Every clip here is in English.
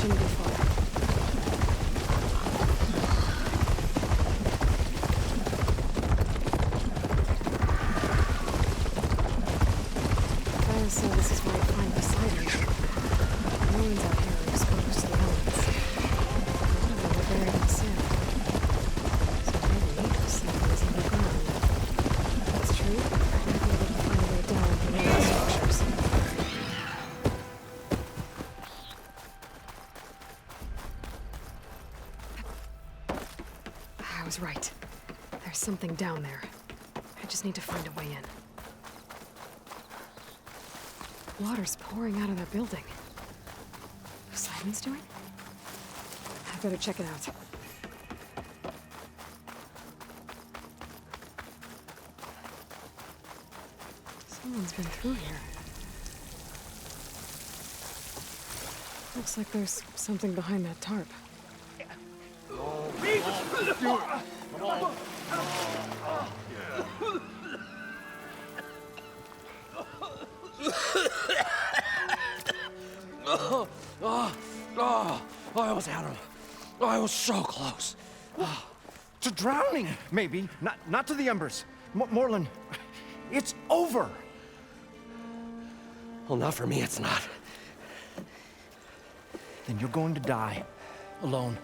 shouldn't be far. So this is where I find the sightings. Ruins out here are exposed to the elements. They were buried in the sand. So maybe something's underground. If that's true, I might be able to find a way down below the structures. I was right. There's something down there. I just need to find a way in. Water's pouring out of that building. What's Simon's doing? I better check it out. Someone's been through here. Looks like there's something behind that tarp. I almost had him. I was so close. To drowning, maybe. Not to the embers. Morlund, it's over. Well, not for me, it's not. Then you're going to die. Alone.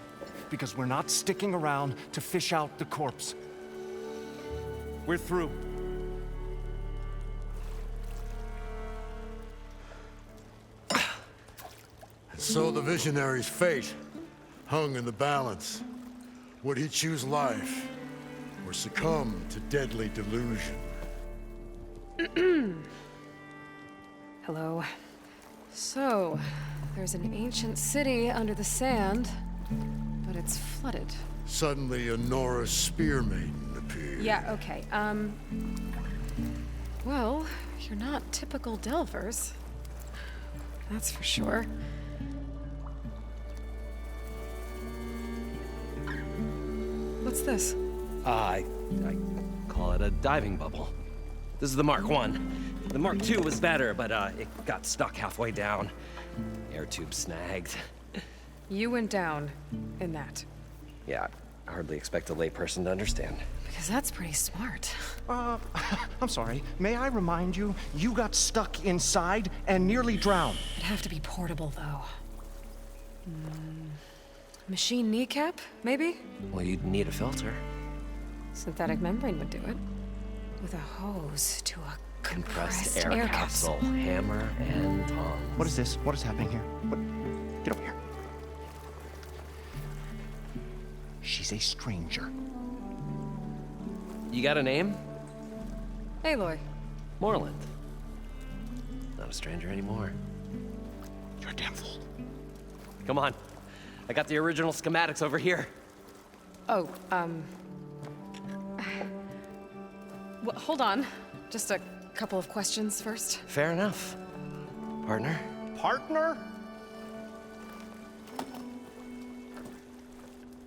Because we're not sticking around to fish out the corpse. We're through. So the visionary's fate hung in the balance. Would he choose life or succumb to deadly delusion? Hello. So, there's an ancient city under the sand, but it's flooded. Suddenly, a Norse spear maiden appeared. Yeah, okay, well, you're not typical Delvers. That's for sure. What's this? I call it a diving bubble. This is the Mark I. The Mark II was better, but it got stuck halfway down. Air tube snagged. You went down in that. Yeah, I hardly expect a layperson to understand. Because that's pretty smart. I'm sorry. May I remind you, you got stuck inside and nearly drowned. It'd have to be portable, though. Machine kneecap, maybe? Well, you'd need a filter. Synthetic membrane would do it. With a hose to a compressed air capsule. Hammer and tongs. What is this? What is happening here? What? Get over here. She's a stranger. You got a name? Aloy. Moreland. Not a stranger anymore. You're a damn fool. Come on. I got the original schematics over here. Oh, well, hold on. Just a couple of questions first. Fair enough. Partner? Partner?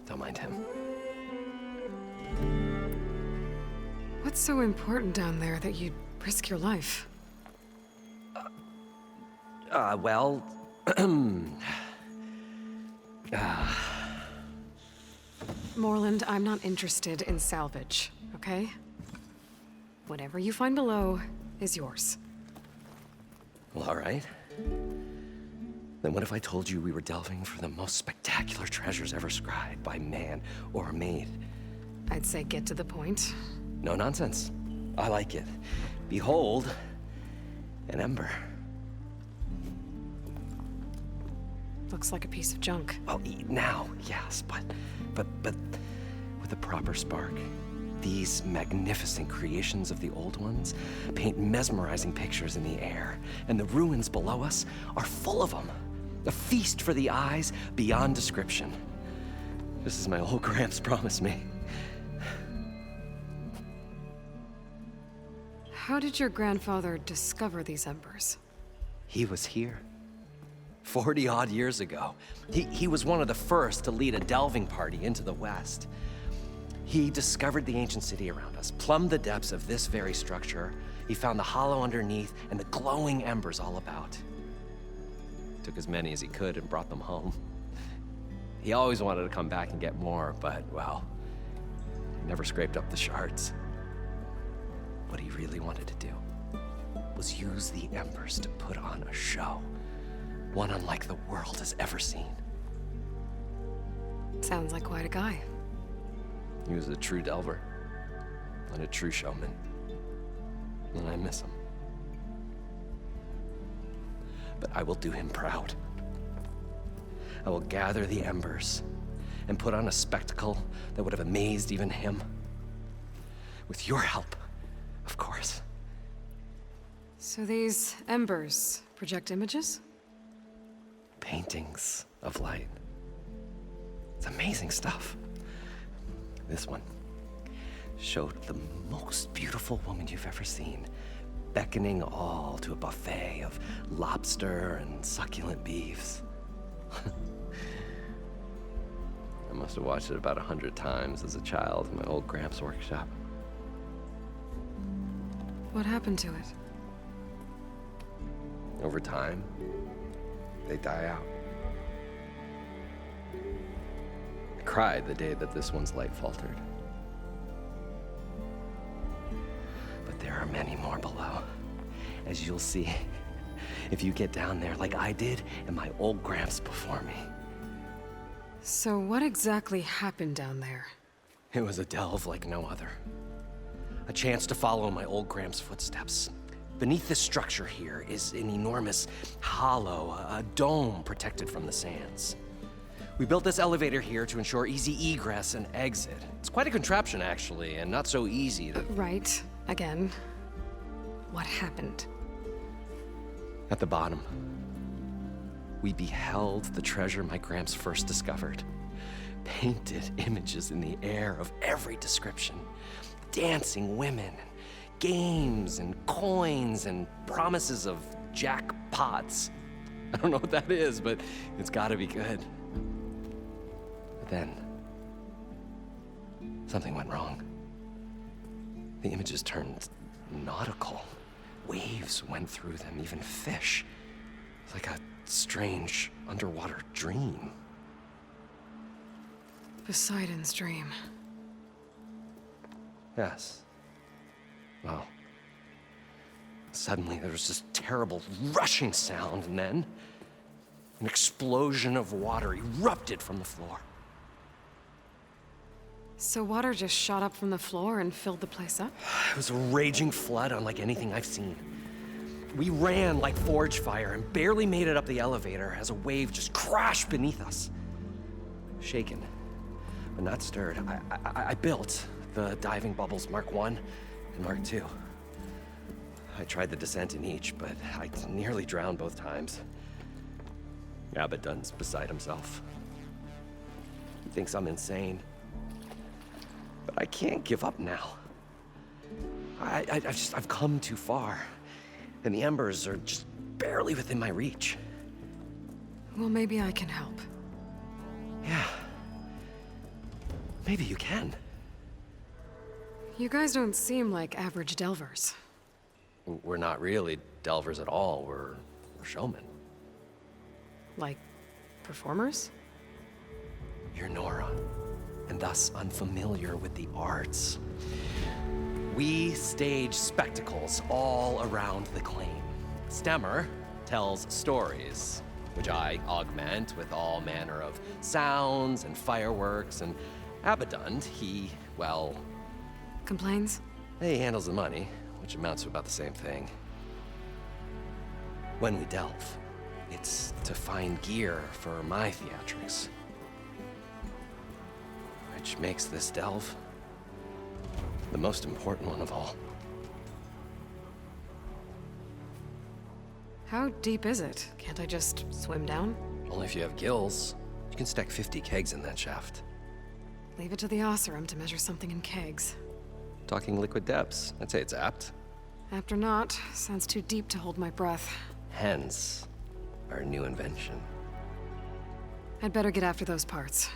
Don't mind him. What's so important down there that you'd risk your life? Well... Moreland, I'm not interested in salvage, okay? Whatever you find below is yours. Well, all right. Then what if I told you we were delving for the most spectacular treasures ever scribed by man or maid? I'd say get to the point. No nonsense. I like it. Behold, an ember. Looks like a piece of junk. Well, now, yes, but with a proper spark. These magnificent creations of the old ones paint mesmerizing pictures in the air, and the ruins below us are full of them. A feast for the eyes beyond description. Just as my old Gramps promised me. How did your grandfather discover these embers? He was here. 40-odd years ago. He was one of the first to lead a delving party into the West. He discovered the ancient city around us, plumbed the depths of this very structure. He found the hollow underneath and the glowing embers all about. Took as many as he could and brought them home. He always wanted to come back and get more, but, well, he never scraped up the shards. What he really wanted to do was use the embers to put on a show, one unlike the world has ever seen. Sounds like quite a guy. He was a true delver, and a true showman, and I miss him. But I will do him proud. I will gather the embers and put on a spectacle that would have amazed even him. With your help, of course. So these embers project images? Paintings of light. It's amazing stuff. This one showed the most beautiful woman you've ever seen, beckoning all to a buffet of lobster and succulent beefs. I must have watched it about 100 times as a child in my old Gramps' workshop. What happened to it? Over time, they die out. I cried the day that this one's light faltered. But there are many more below, as you'll see if you get down there like I did and my old Gramps before me. So what exactly happened down there? It was a delve like no other. A chance to follow my old Gramps' footsteps. Beneath this structure here is an enormous hollow, a dome protected from the sands. We built this elevator here to ensure easy egress and exit. It's quite a contraption, actually, and not so easy to... Right. Again. What happened? At the bottom, we beheld the treasure my Gramps first discovered. Painted images in the air of every description. Dancing women, games and coins and promises of jackpots. I don't know what that is, but it's gotta be good. But then, something went wrong. The images turned nautical. Waves went through them, even fish. It's like a strange underwater dream. Poseidon's dream. Yes. Well, suddenly there was this terrible rushing sound, and then an explosion of water erupted from the floor. So water just shot up from the floor and filled the place up? It was a raging flood unlike anything I've seen. We ran like forge fire and barely made it up the elevator as a wave just crashed beneath us. Shaken, but not stirred, I built the diving bubbles Mark I and Mark II. I tried the descent in each, but I nearly drowned both times. Abaddon's beside himself. He thinks I'm insane. But I can't give up now. I've come too far. And the embers are just barely within my reach. Well, maybe I can help. Yeah. Maybe you can. You guys don't seem like average delvers. We're not really delvers at all. We're showmen. Like, performers? You're Nora, and thus unfamiliar with the arts. We stage spectacles all around the claim. Stemmer tells stories, which I augment with all manner of sounds and fireworks, and Abaddon, he, well... Complains? He handles the money, which amounts to about the same thing. When we delve, it's to find gear for my theatrics. Which makes this delve the most important one of all. How deep is it? Can't I just swim down? Only if you have gills. You can stack 50 kegs in that shaft. Leave it to the Osseram to measure something in kegs. Talking liquid depths, I'd say it's apt. Apt or not, sounds too deep to hold my breath. Hence, our new invention. I'd better get after those parts.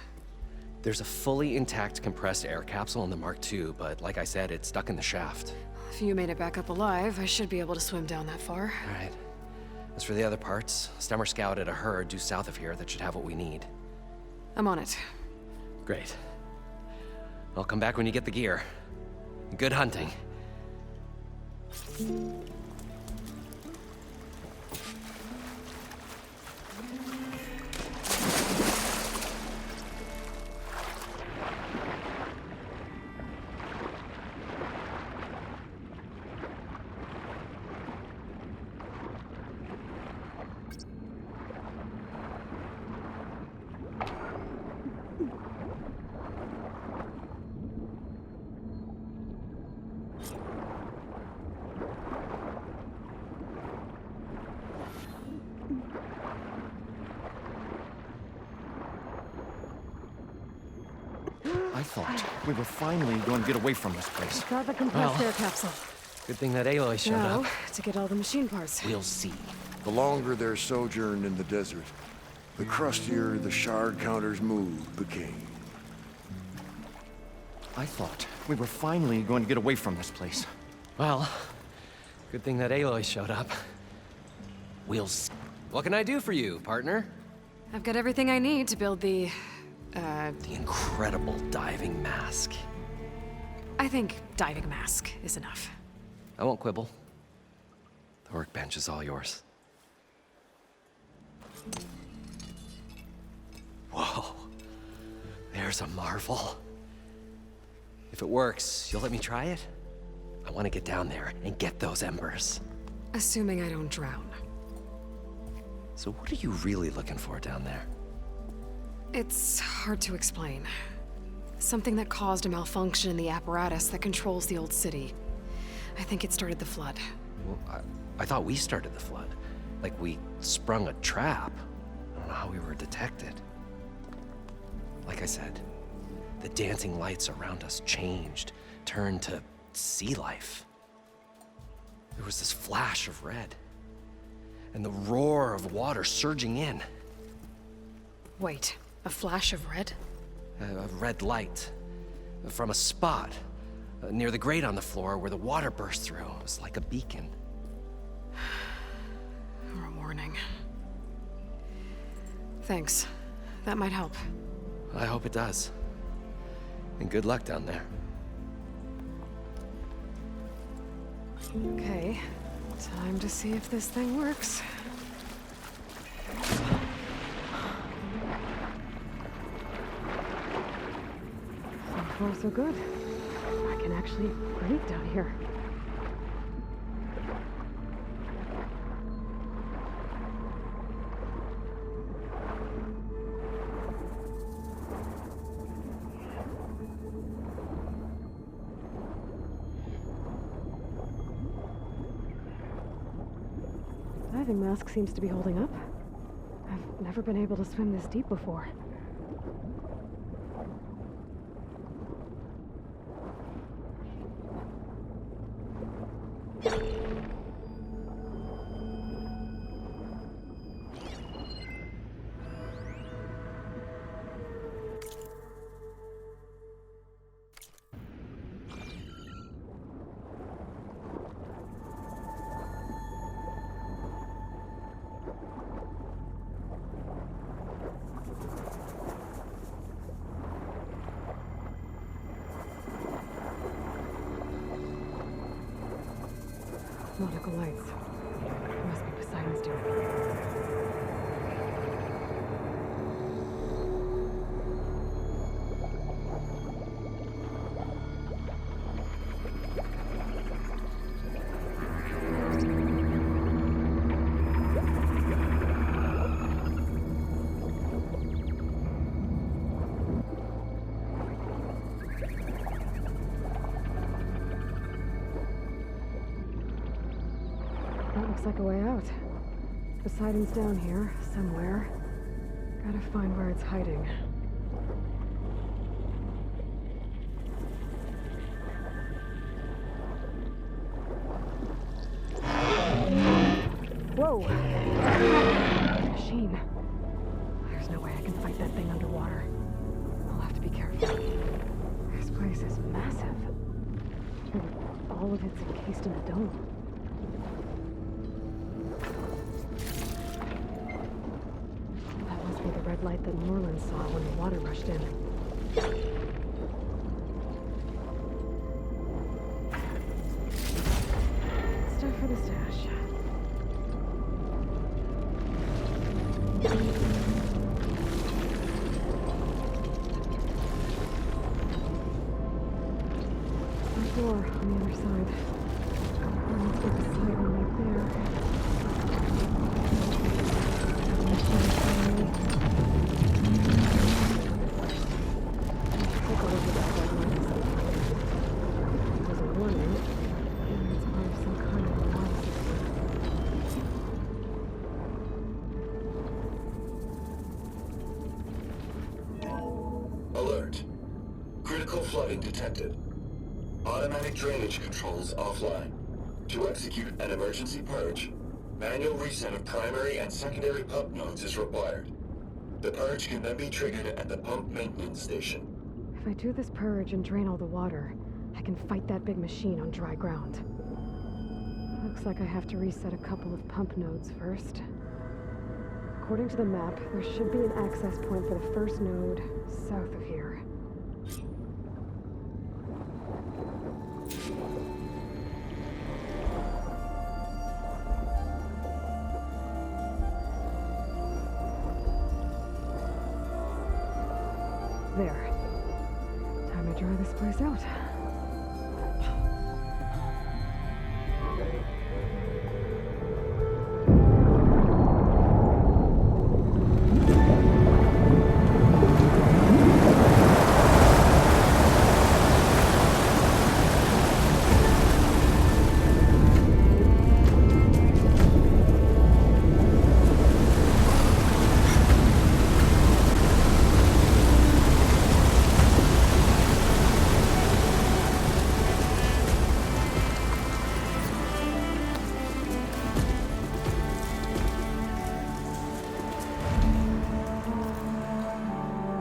There's a fully intact compressed air capsule in the Mark II, but like I said, it's stuck in the shaft. If you made it back up alive, I should be able to swim down that far. All right. As for the other parts, Stemmer scouted a herd due south of here that should have what we need. I'm on it. Great. I'll come back when you get the gear. Good hunting. I thought we were finally going to get away from this place. Got the compressed air capsule. Good thing that Aloy showed Now, up. to get all the machine parts. We'll see. The longer their sojourn in the desert, the crustier the shard counters move became. I thought we were finally going to get away from this place. Well, good thing that Aloy showed up. We'll see. What can I do for you, partner? I've got everything I need to build the incredible diving mask. I think diving mask is enough. I won't quibble. The workbench is all yours. Whoa. There's a marvel. If it works, you'll let me try it? I want to get down there and get those embers. Assuming I don't drown. So what are you really looking for down there? It's hard to explain. Something that caused a malfunction in the apparatus that controls the old city. I think it started the flood. Well, I thought we started the flood. Like we sprung a trap. I don't know how we were detected. Like I said, the dancing lights around us changed, turned to sea life. There was this flash of red, and the roar of water surging in. Wait, a flash of red? A red light from a spot near the grate on the floor where the water burst through. It was like a beacon. Or a warning. Thanks. That might help. I hope it does. And good luck down there. Okay, time to see if this thing works. So far, so good. I can actually breathe down here. Diving mask seems to be holding up. I've never been able to swim this deep before. Nautical lights. Must be Poseidon's doing. That looks like a way out. Poseidon's down here, somewhere. Gotta find where it's hiding. Whoa! Machine. There's no way I can fight that thing underwater. I'll have to be careful. This place is massive. And all of it's encased in a dome. That must be the red light spot that Moreland saw when the water rushed in. Stuff for the stash. Front door on the other side. Let's get the side one right there. Take a look at that one. There's a warning, and it's part of some kind of alarm system. Alert. Critical flooding detected. Automatic drainage controls offline. To execute an emergency purge, manual reset of primary and secondary pump nodes is required. The purge can then be triggered at the pump maintenance station. If I do this purge and drain all the water, I can fight that big machine on dry ground. Looks like I have to reset a couple of pump nodes first. According to the map, there should be an access point for the first node south of here. There. Time to dry this place out.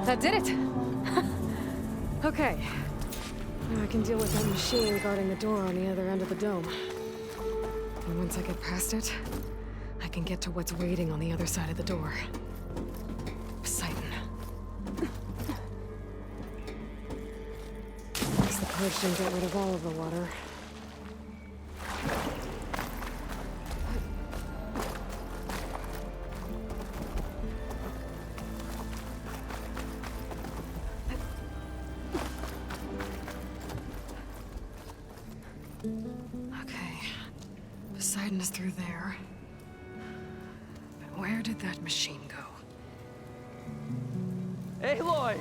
That did it! Okay. Now I can deal with that machine guarding the door on the other end of the dome. And once I get past it, I can get to what's waiting on the other side of the door. Poseidon. Guess the purge didn't get rid of all of the water. Poseidon is through there. But where did that machine go? Aloy!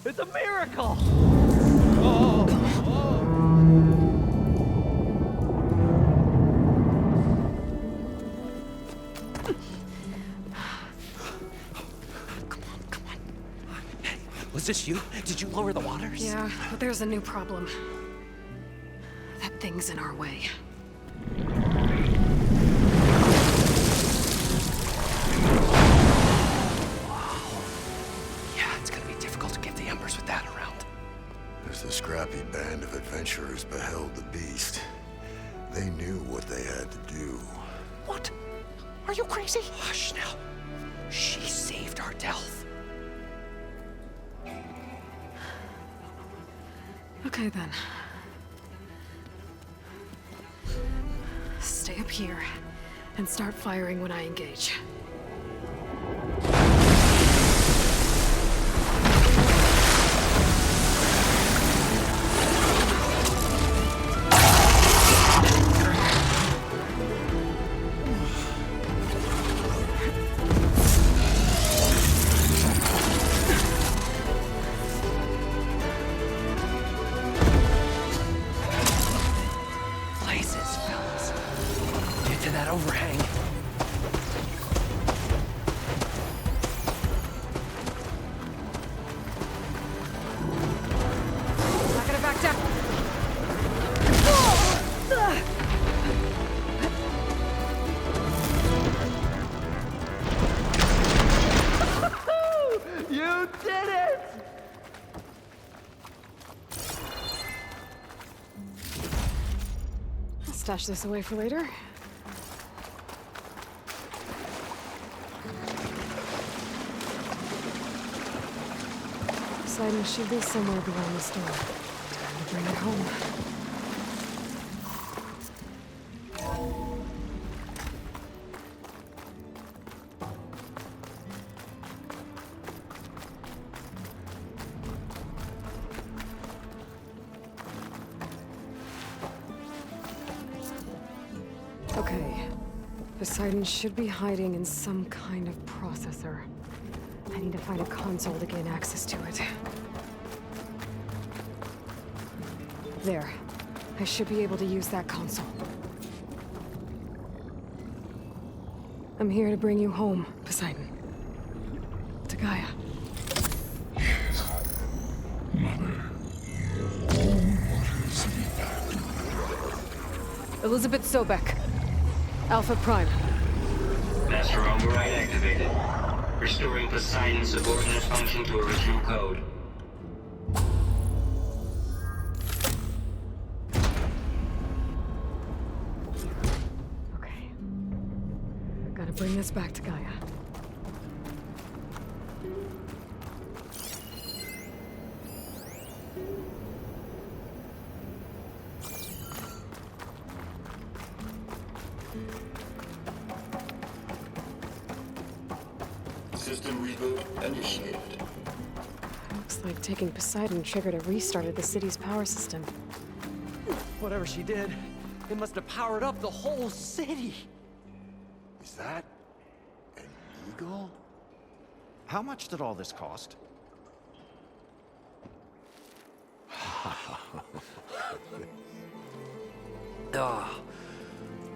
It's a miracle! Come on. Hey, was this you? Did you lower the waters? Yeah, but there's a new problem. That thing's in our way. The scrappy band of adventurers beheld the beast. They knew what they had to do. What? Are you crazy? Hush now. She saved our Delph. Okay then. Stay up here and start firing when I engage. Overhang. Not gonna back down. You did it! I'll stash this away for later. Poseidon should be somewhere beyond the storm. Time to bring it home. Okay. Poseidon should be hiding in some kind of processor. I need to find a console to gain access to it. There. I should be able to use that console. I'm here to bring you home, Poseidon. To Gaia. Elizabeth Sobek. Alpha Prime. Master override activated. Restoring Poseidon's subordinate function to original code. Okay. Gotta bring this back to Gaia. System reboot initiated. Looks like taking Poseidon triggered a restart of the city's power system. Whatever she did, it must have powered up the whole city. Is that an eagle? How much did all this cost?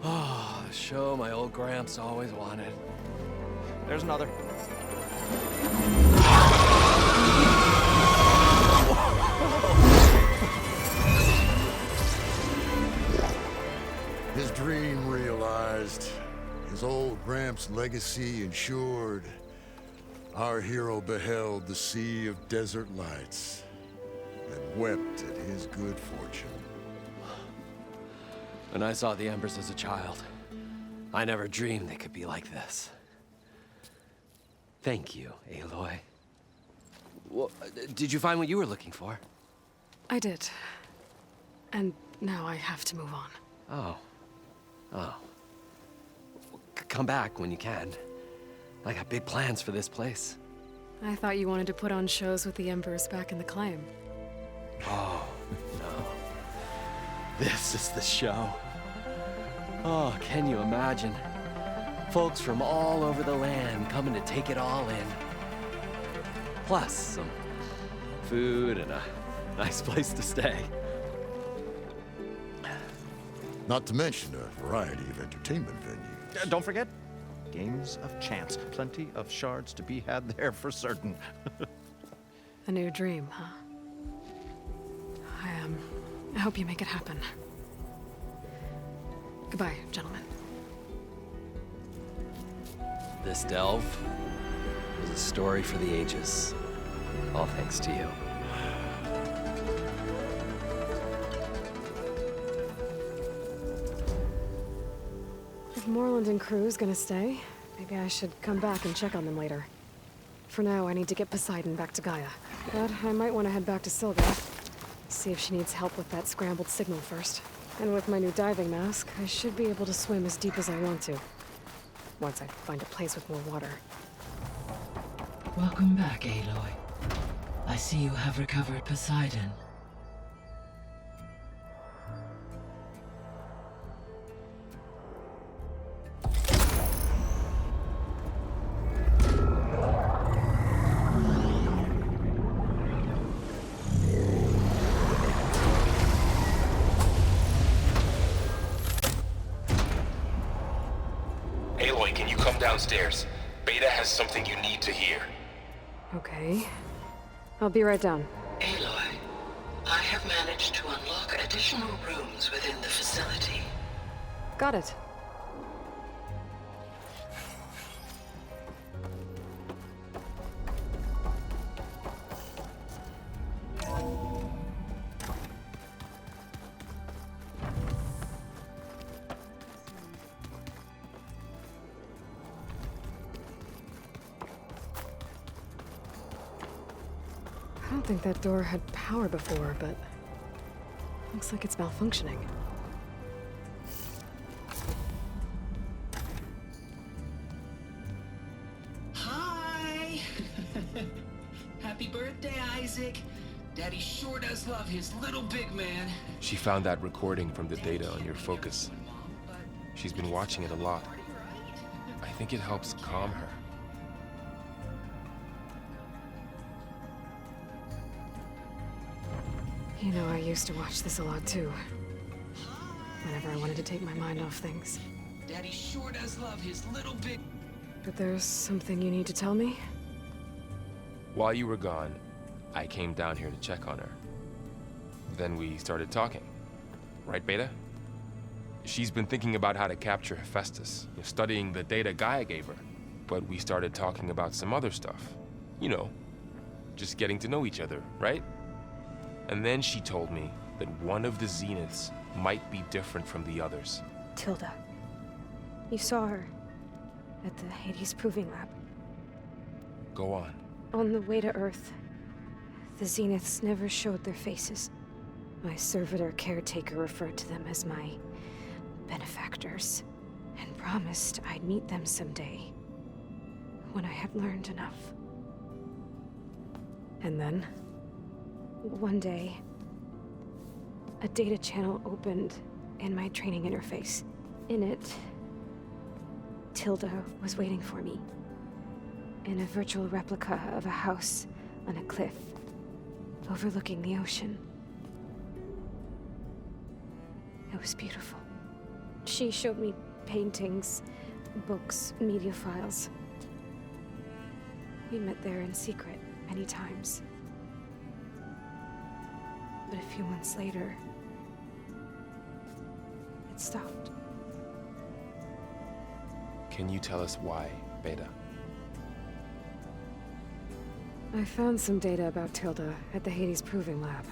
Oh, the show my old Gramps always wanted. There's another. His dream realized. His old Gramps' legacy ensured. Our hero beheld the sea of desert lights and wept at his good fortune. When I saw the Embers as a child, I never dreamed they could be like this. Thank you, Aloy. Well, did you find what you were looking for? I did. And now I have to move on. Oh. Oh. Come back when you can. I got big plans for this place. I thought you wanted to put on shows with the Embers back in the Claim. Oh, no. This is the show. Oh, can you imagine? Folks from all over the land coming to take it all in. Plus, some food and a nice place to stay. Not to mention a variety of entertainment venues. Don't forget, games of chance. Plenty of shards to be had there for certain. A new dream, huh? I hope you make it happen. Goodbye, gentlemen. This delve is a story for the ages. All thanks to you. If Moreland and crew's gonna stay, maybe I should come back and check on them later. For now, I need to get Poseidon back to Gaia. But I might want to head back to Silga. See if she needs help with that scrambled signal first. And with my new diving mask, I should be able to swim as deep as I want to. Once I find a place with more water. Welcome back, Aloy. I see you have recovered Poseidon. Aloy, can you come downstairs? Beta has something you need to hear. Okay. I'll be right down. Aloy, I have managed to unlock additional rooms within the facility. Got it. I don't think that door had power before, but looks like it's malfunctioning. Hi! Happy birthday, Isaac. Daddy sure does love his little big man. She found that recording from the data on your focus. She's been watching it a lot. I think it helps calm her. You know, I used to watch this a lot too. Whenever I wanted to take my mind off things. Daddy sure does love his little big... But there's something you need to tell me? While you were gone, I came down here to check on her. Then we started talking. Right, Beta? She's been thinking about how to capture Hephaestus, studying the data Gaia gave her. But we started talking about some other stuff. You know, just getting to know each other, right? And then she told me that one of the Zeniths might be different from the others. Tilda. You saw her at the Hades Proving Lab. Go on. On the way to Earth, the Zeniths never showed their faces. My servitor caretaker referred to them as my benefactors, and promised I'd meet them someday, when I had learned enough. And then, one day, a data channel opened in my training interface. In it, Tilda was waiting for me, in a virtual replica of a house on a cliff, overlooking the ocean. It was beautiful. She showed me paintings, books, media files. We met there in secret many times. But a few months later, it stopped. Can you tell us why, Beta? I found some data about Tilda at the Hades Proving Lab.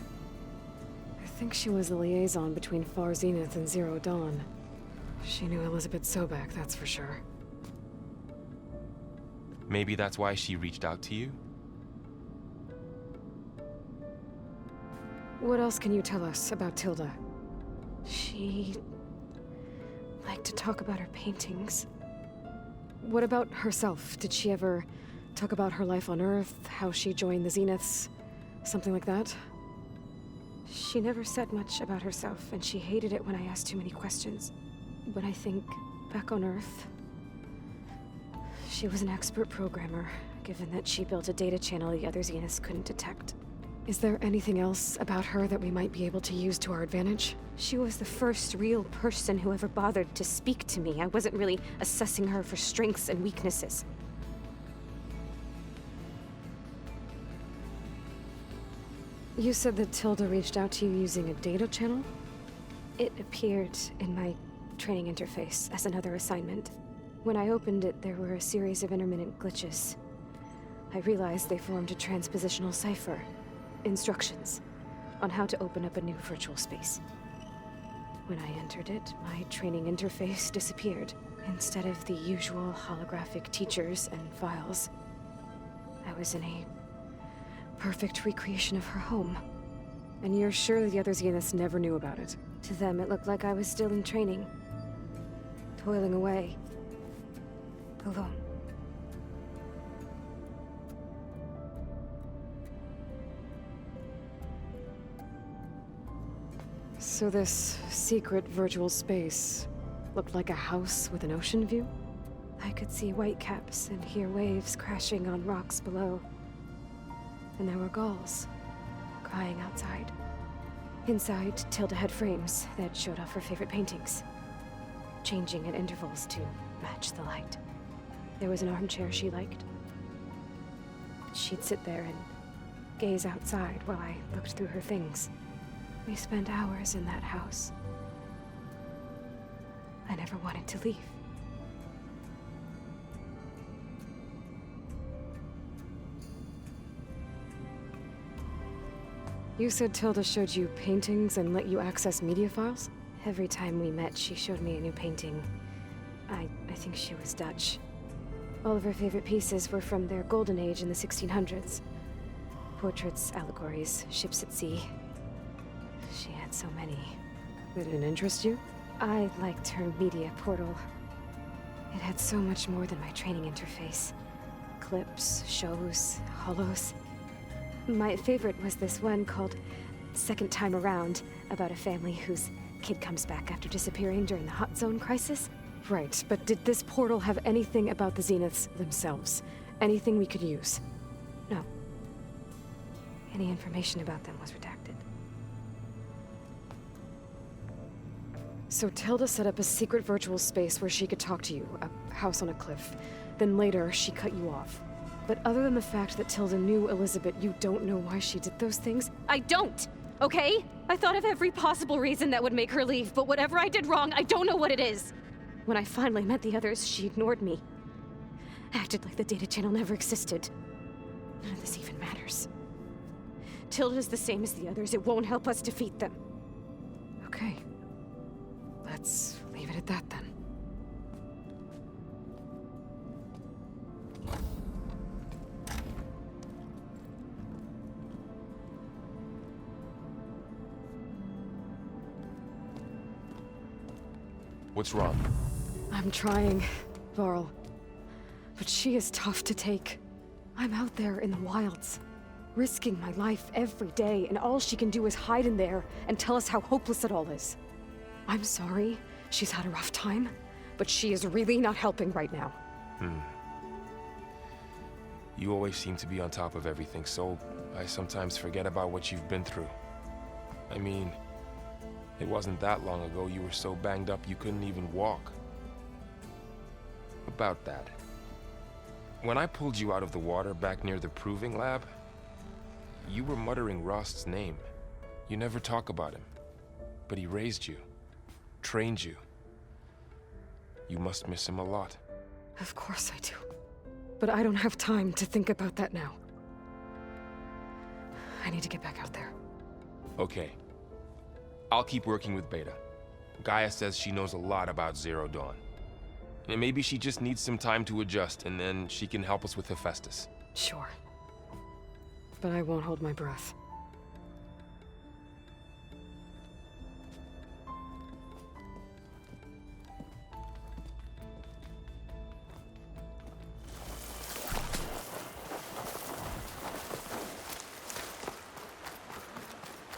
I think she was the liaison between Far Zenith and Zero Dawn. She knew Elizabeth Sobek, that's for sure. Maybe that's why she reached out to you? What else can you tell us about Tilda? She liked to talk about her paintings. What about herself? Did she ever talk about her life on Earth, how she joined the Zeniths, something like that? She never said much about herself, and she hated it when I asked too many questions. But I think, back on Earth, she was an expert programmer, given that she built a data channel the other Zeniths couldn't detect. Is there anything else about her that we might be able to use to our advantage? She was the first real person who ever bothered to speak to me. I wasn't really assessing her for strengths and weaknesses. You said that Tilda reached out to you using a data channel? It appeared in my training interface as another assignment. When I opened it, there were a series of intermittent glitches. I realized they formed a transpositional cipher. Instructions on how to open up a new virtual space. When I entered it, my training interface disappeared. Instead of the usual holographic teachers and files, I was in a perfect recreation of her home. And you're sure the other Zeniths never knew about it? To them, it looked like I was still in training, toiling away, alone. So this secret virtual space looked like a house with an ocean view? I could see whitecaps and hear waves crashing on rocks below. And there were gulls crying outside. Inside, Tilda had frames that showed off her favorite paintings, changing at intervals to match the light. There was an armchair she liked. She'd sit there and gaze outside while I looked through her things. We spent hours in that house. I never wanted to leave. You said Tilda showed you paintings and let you access media files? Every time we met, she showed me a new painting. I think she was Dutch. All of her favorite pieces were from their golden age in the 1600s. Portraits, allegories, ships at sea. She had so many. They didn't interest you? I liked her media portal. It had so much more than my training interface. Clips, shows, holos. My favorite was this one called Second Time Around, about a family whose kid comes back after disappearing during the Hot Zone crisis. Right, but did this portal have anything about the Zeniths themselves? Anything we could use? No. Any information about them was redacted. So Tilda set up a secret virtual space where she could talk to you, a house on a cliff. Then later, she cut you off. But other than the fact that Tilda knew Elizabeth, you don't know why she did those things? I don't! Okay? I thought of every possible reason that would make her leave, but whatever I did wrong, I don't know what it is! When I finally met the others, she ignored me. Acted like the data channel never existed. None of this even matters. Tilda's the same as the others. It won't help us defeat them. Okay. Let's leave it at that then. What's wrong? I'm trying, Varl. But she is tough to take. I'm out there in the wilds, risking my life every day, and all she can do is hide in there and tell us how hopeless it all is. I'm sorry she's had a rough time, but she is really not helping right now. You always seem to be on top of everything, so I sometimes forget about what you've been through. I mean, it wasn't that long ago you were so banged up you couldn't even walk. About that. When I pulled you out of the water back near the proving lab, you were muttering Rost's name. You never talk about him. But he raised you, trained you. You must miss him a lot. Of course I do. But I don't have time to think about that now. I need to get back out there. Okay. I'll keep working with Beta. Gaia says she knows a lot about Zero Dawn. And maybe she just needs some time to adjust, and then she can help us with Hephaestus. Sure. But I won't hold my breath.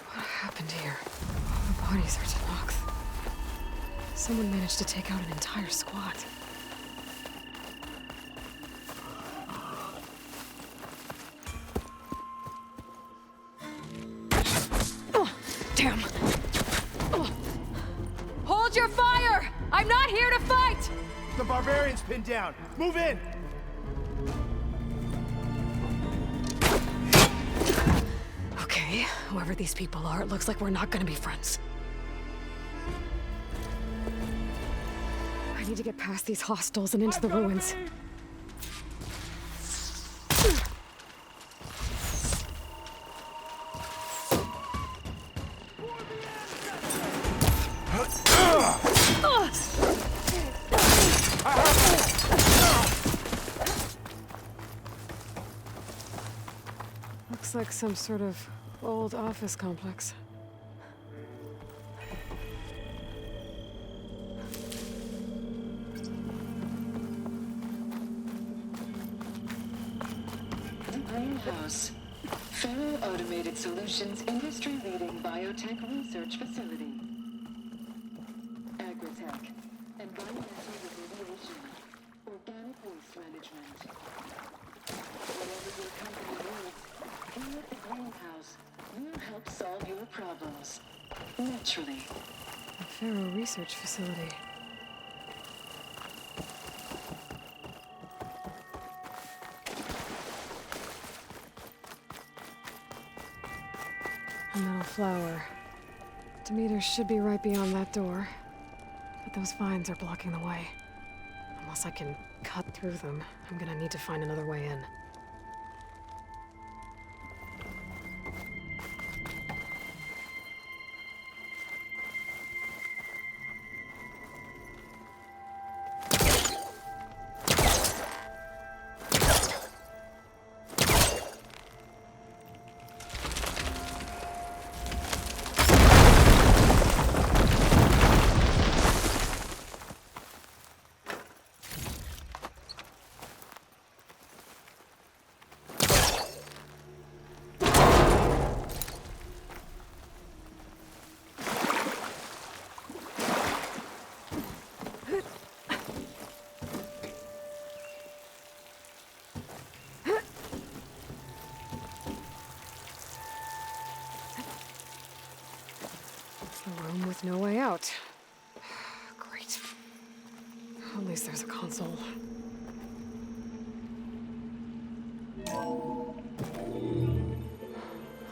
What happened here? All the bodies are Tenakth. Someone managed to take out an entire squad. Damn! Hold your fire! I'm not here to fight! The barbarian's pinned down. Move in! Okay, whoever these people are, it looks like we're not gonna be friends. I need to get past these hostels and into the ruins. Looks like some sort of old office complex. Greenhouse. Faro Automated Solutions industry-leading biotech research facility. Agritech. Environmental remediation. Organic waste management. Whatever your company needs, here at the Greenhouse, we'll help solve your problems. Naturally. A Faro research facility. A metal flower. Demeters should be right beyond that door. But those vines are blocking the way. Unless I can cut through them, I'm gonna need to find another way in. The room with no way out. Great. At least there's a console.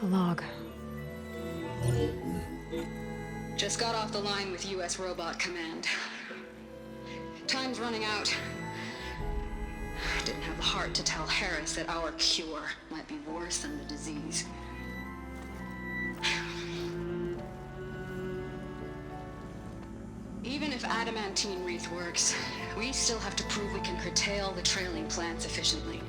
A log. Just got off the line with US Robot Command. Time's running out. Didn't have the heart to tell Harris that our cure might be worse than the disease. Even if adamantine wreath works, we still have to prove we can curtail the trailing plants efficiently.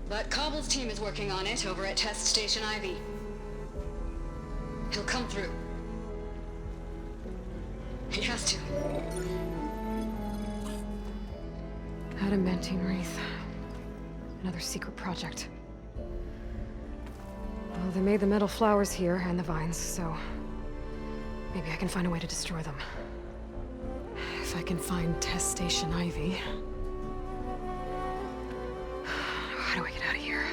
But Cobble's team is working on it over at Test Station Ivy. He'll come through. He has to. Adamantine wreath. Another secret project. Well, they made the metal flowers here and the vines, so maybe I can find a way to destroy them. If I can find Test Station Ivy. How do I get out of here?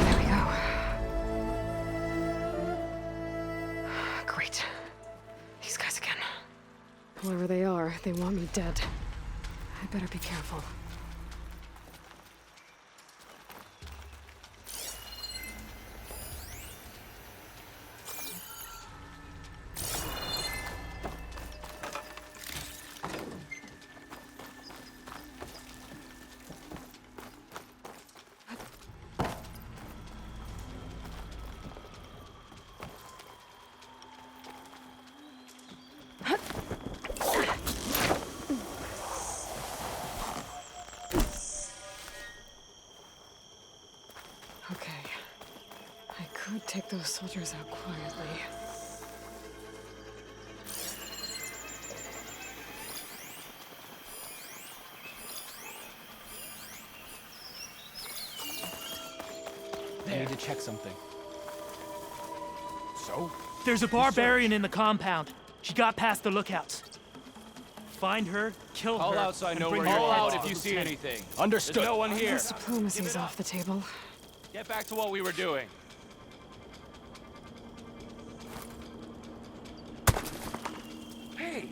There we go. Great. These guys again. Whoever they are, they want me dead. I better be careful. Okay. I could take those soldiers out quietly. I need to check something. So? There's a barbarian in the compound. She got past the lookouts. Find her, kill her. All outside, know where you're all out if you see anything. Understood. There's no one here. This diplomacy's off the table. Get back to what we were doing. Hey!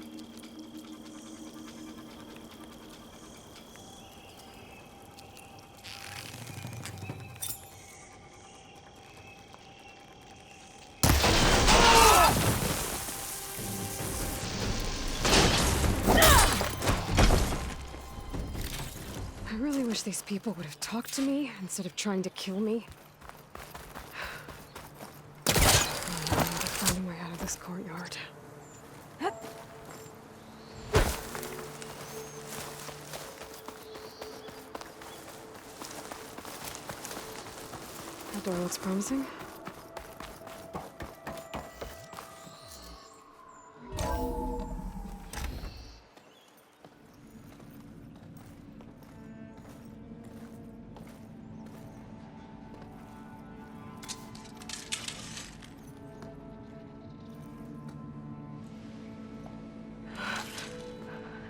I really wish these people would have talked to me instead of trying to kill me. I need to find a way out of this courtyard. That door looks promising.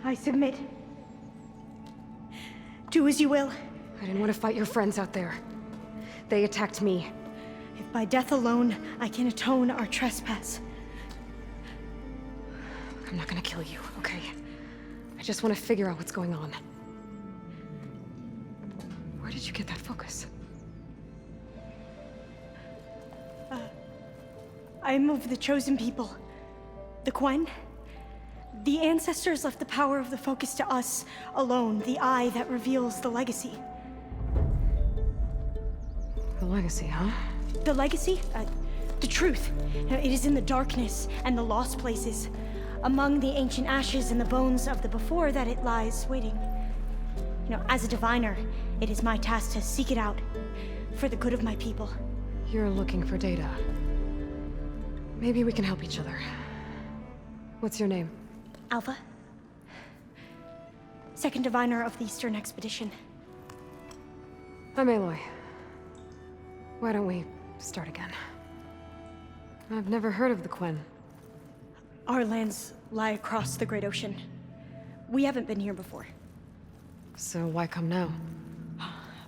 I submit. Do as you will. I didn't want to fight your friends out there. They attacked me. If by death alone I can atone our trespass. I'm not gonna kill you, okay? I just want to figure out what's going on. Where did you get that focus? I'm of the chosen people. The Quen. The ancestors left the power of the focus to us alone, the eye that reveals the legacy. The legacy, huh? The legacy? The truth. It is in the darkness and the lost places. Among the ancient ashes and the bones of the before that it lies waiting. As a diviner, it is my task to seek it out for the good of my people. You're looking for data. Maybe we can help each other. What's your name? Alpha. Second diviner of the Eastern Expedition. I'm Aloy. Why don't we start again? I've never heard of the Quen. Our lands lie across the Great Ocean. We haven't been here before. So why come now?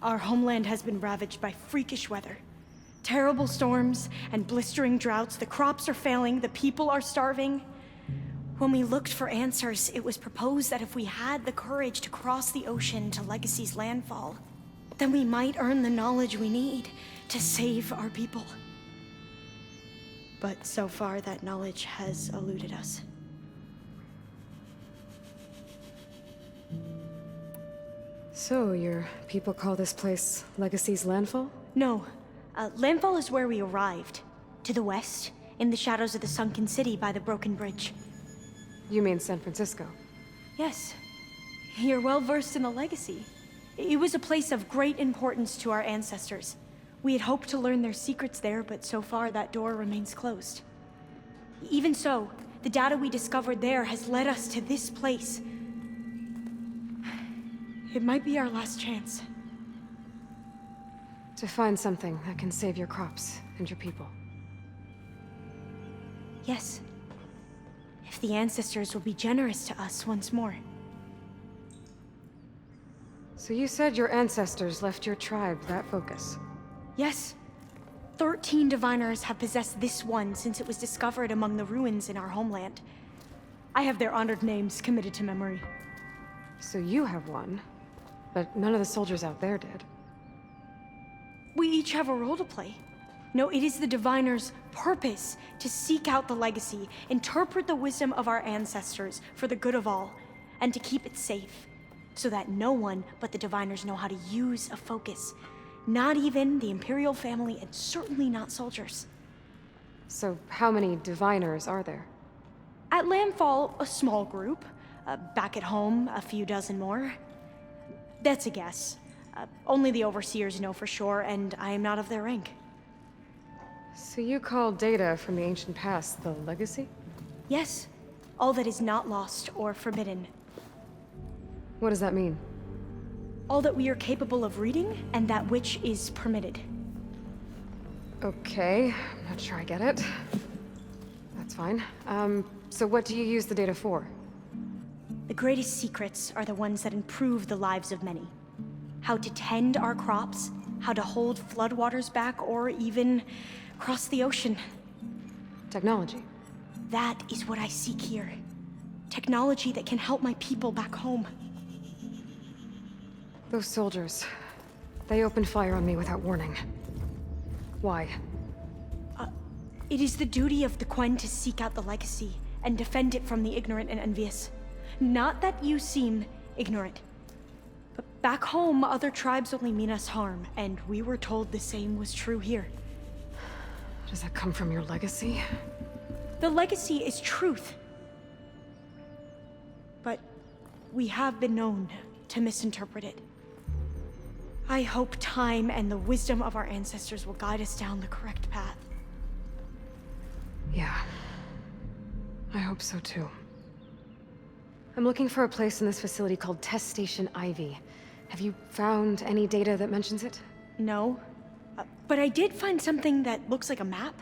Our homeland has been ravaged by freakish weather. Terrible storms and blistering droughts. The crops are failing, the people are starving. When we looked for answers, it was proposed that if we had the courage to cross the ocean to Legacy's landfall, then we might earn the knowledge we need to save our people. But so far, that knowledge has eluded us. So, your people call this place Legacy's landfall? No. Landfall is where we arrived. To the west, in the shadows of the sunken city by the broken bridge. You mean San Francisco? Yes. You're well versed in the Legacy. It was a place of great importance to our ancestors. We had hoped to learn their secrets there, but so far that door remains closed. Even so, the data we discovered there has led us to this place. It might be our last chance. To find something that can save your crops and your people. Yes. If the ancestors will be generous to us once more. So you said your ancestors left your tribe that focus? Yes. 13 diviners have possessed this one since it was discovered among the ruins in our homeland. I have their honored names committed to memory. So you have one, but none of the soldiers out there did. We each have a role to play. No, it is the diviners' purpose to seek out the Legacy, interpret the wisdom of our ancestors for the good of all, and to keep it safe, so that no one but the diviners know how to use a focus. Not even the Imperial family, and certainly not soldiers. So how many diviners are there? At Landfall, a small group. Back at home, a few dozen more. That's a guess. Only the overseers know for sure, and I am not of their rank. So you call data from the ancient past the Legacy? Yes. All that is not lost or forbidden. What does that mean? All that we are capable of reading, and that which is permitted. Okay, I'm not sure I get it. That's fine. So what do you use the data for? The greatest secrets are the ones that improve the lives of many. How to tend our crops, how to hold floodwaters back, or even cross the ocean. Technology. That is what I seek here. Technology that can help my people back home. Those soldiers, they opened fire on me without warning. Why? It is the duty of the Quen to seek out the Legacy and defend it from the ignorant and envious. Not that you seem ignorant. But back home, other tribes only mean us harm, and we were told the same was true here. Does that come from your legacy? The Legacy is truth. But we have been known to misinterpret it. I hope time and the wisdom of our ancestors will guide us down the correct path. Yeah. I hope so too. I'm looking for a place in this facility called Test Station Ivy. Have you found any data that mentions it? No. But I did find something that looks like a map.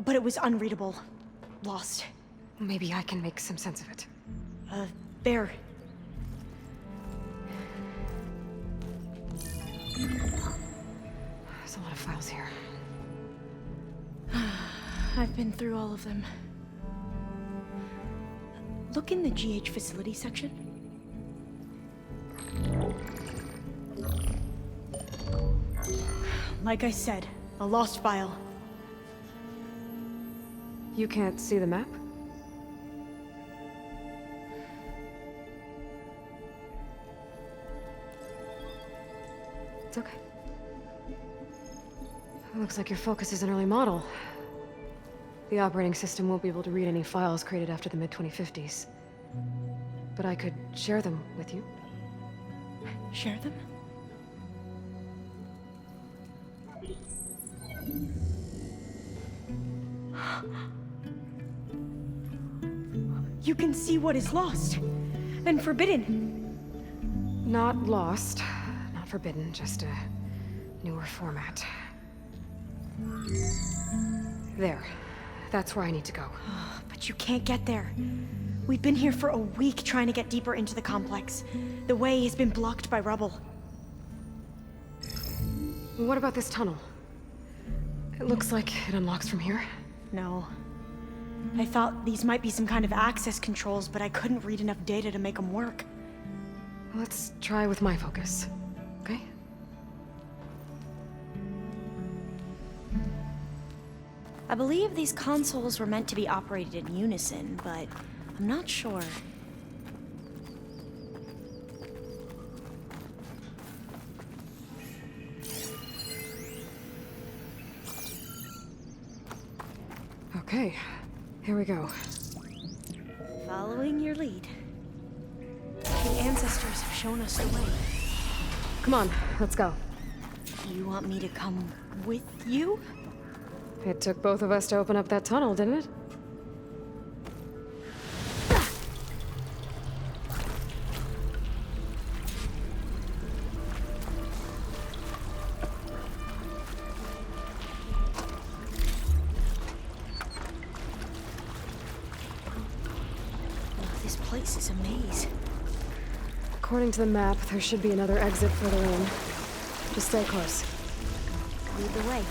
But it was unreadable. Lost. Maybe I can make some sense of it. There. There's a lot of files here. I've been through all of them. Look in the GH facility section. Like I said, a lost file. You can't see the map? It's okay. It looks like your focus is an early model. The operating system won't be able to read any files created after the mid-2050s. But I could share them with you. Share them? You can see what is lost and forbidden. Not lost, not forbidden, just a newer format. There. That's where I need to go. But you can't get there. We've been here for a week trying to get deeper into the complex. The way has been blocked by rubble. What about this tunnel? It looks like it unlocks from here. No. I thought these might be some kind of access controls, but I couldn't read enough data to make them work. Let's try with my focus, okay? I believe these consoles were meant to be operated in unison, but I'm not sure. Okay, here we go. Following your lead. The ancestors have shown us the way. Come on, let's go. You want me to come with you? It took both of us to open up that tunnel, didn't it? This place is a maze. According to the map, there should be another exit further in. Just stay close. Lead the way.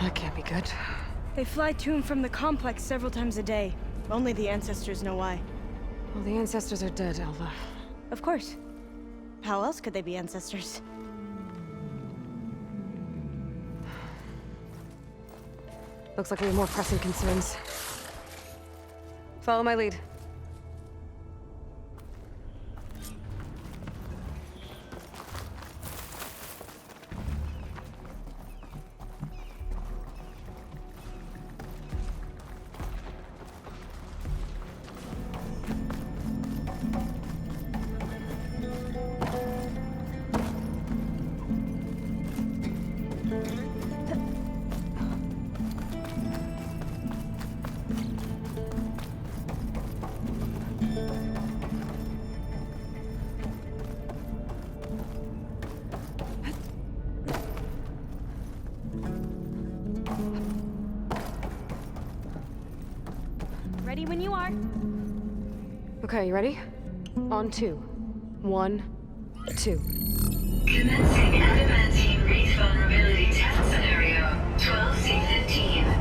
That can't be good. They fly to and from the complex several times a day. Only the ancestors know why. Well, the ancestors are dead, Alva. Of course. How else could they be ancestors? Looks like we have more pressing concerns. Follow my lead. Ready when you are. Okay, you ready? On 2. 1, 2. Commencing adamantine wreath vulnerability test scenario 12C15.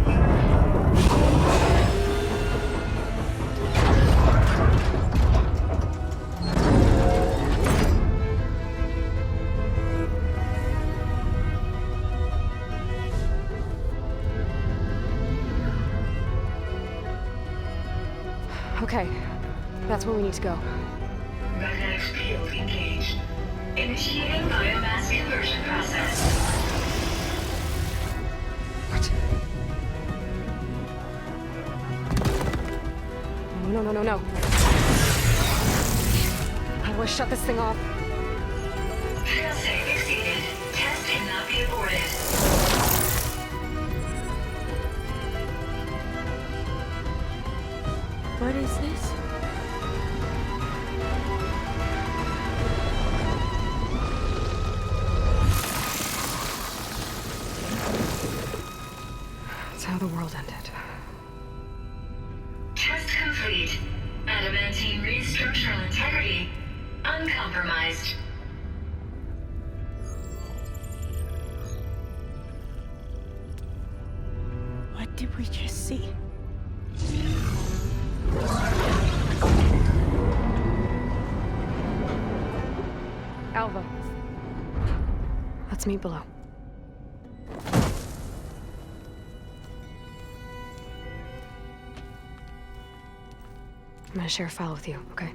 Okay, that's where we need to go. Magnetic field engaged. Initiating biomass conversion process. What? No. How do I shut this thing off? Failsafe exceeded. Test cannot be aborted. What is this? It's how the world ended. Test complete. Adamantine wreath structural integrity uncompromised. What did we just see? Alva. Let's meet below. I'm gonna share a file with you, okay?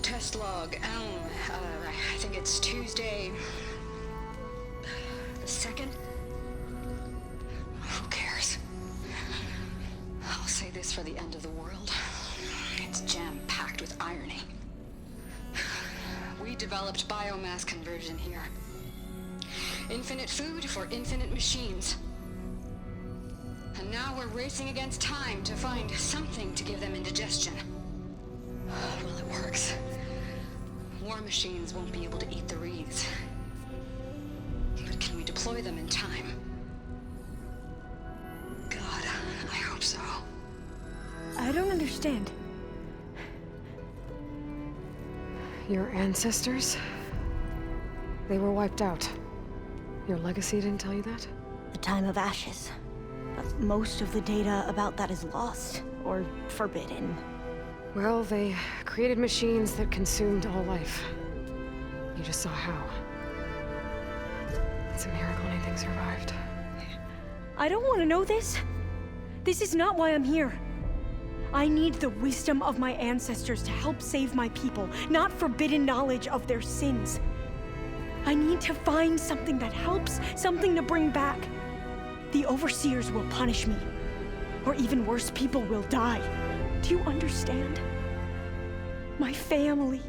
Test log, I think it's Tuesday the 2nd? brace for the end of the world. It's jam-packed with irony. We developed biomass conversion here. Infinite food for infinite machines. And now we're racing against time to find something to give them indigestion. Well, it works. War machines won't be able to eat the reeds. But can we deploy them in time? God, I hope so. I don't understand. Your ancestors? They were wiped out. Your legacy didn't tell you that? The time of ashes. But most of the data about that is lost, or forbidden. Well, they created machines that consumed all life. You just saw how. It's a miracle anything survived. I don't want to know this. This is not why I'm here. I need the wisdom of my ancestors to help save my people, not forbidden knowledge of their sins. I need to find something that helps, something to bring back. The overseers will punish me. Or even worse, people will die. Do you understand? My family.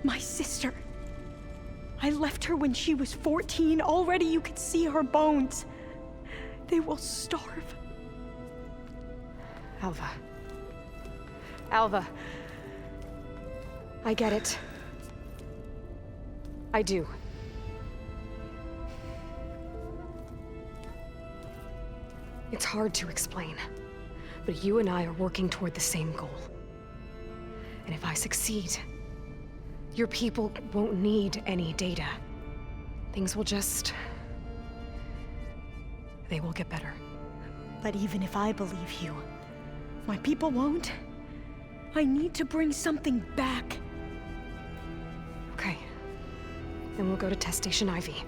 My sister. I left her when she was 14. Already you could see her bones. They will starve. Alva. Alva. I get it. I do. It's hard to explain, but you and I are working toward the same goal. And if I succeed, your people won't need any data. Things will just... they will get better. But even if I believe you, my people won't. I need to bring something back. Okay. Then we'll go to Test Station Ivy.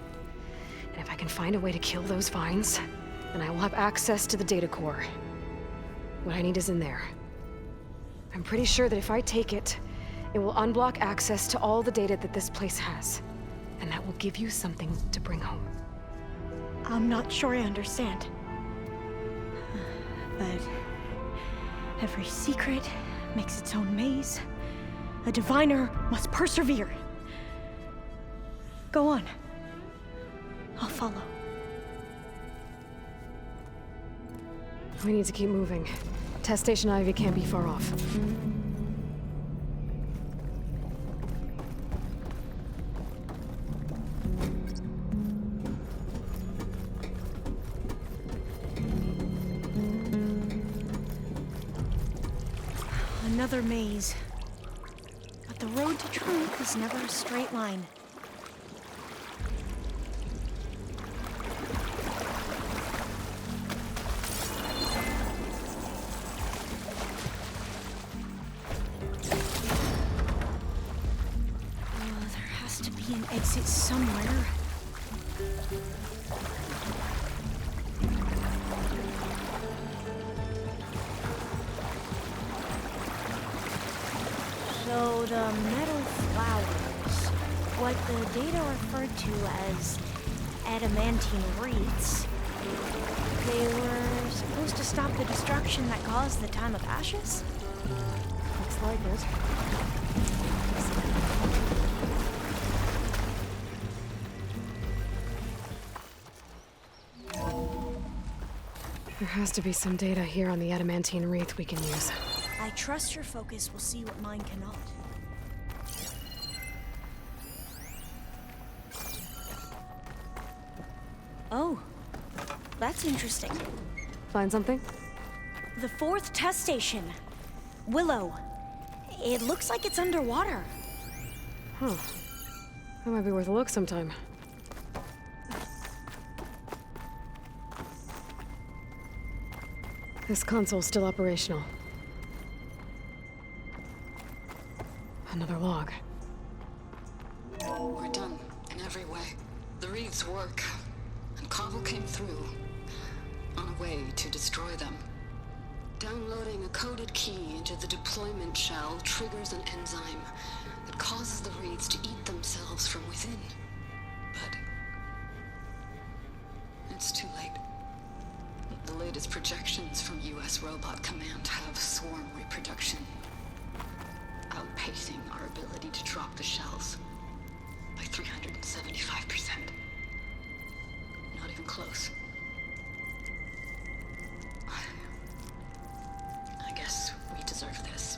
And if I can find a way to kill those vines, then I will have access to the data core. What I need is in there. I'm pretty sure that if I take it, it will unblock access to all the data that this place has. And that will give you something to bring home. I'm not sure I understand. But every secret makes its own maze. A diviner must persevere. Go on. I'll follow. We need to keep moving. Test Station Ivy can't be far off. Another maze. But the road to truth is never a straight line. An exit somewhere. So the metal flowers, what the data referred to as adamantine wreaths, they were supposed to stop the destruction that caused the time of ashes? Looks like it. There has to be some data here on the adamantine wreath we can use. I trust your focus will see what mine cannot. Oh, that's interesting. Find something? The 4th test station. Willow. It looks like it's underwater. Huh. That might be worth a look sometime. This console's still operational. Another log. We're done, in every way. The reeds work, and Cobble came through, on a way to destroy them. Downloading a coded key into the deployment shell triggers an enzyme that causes the reeds to eat themselves from within. But it's too late. The latest projections from U.S. Robot Command have swarm reproduction, outpacing our ability to drop the shells by 375%. Not even close. I guess we deserve this.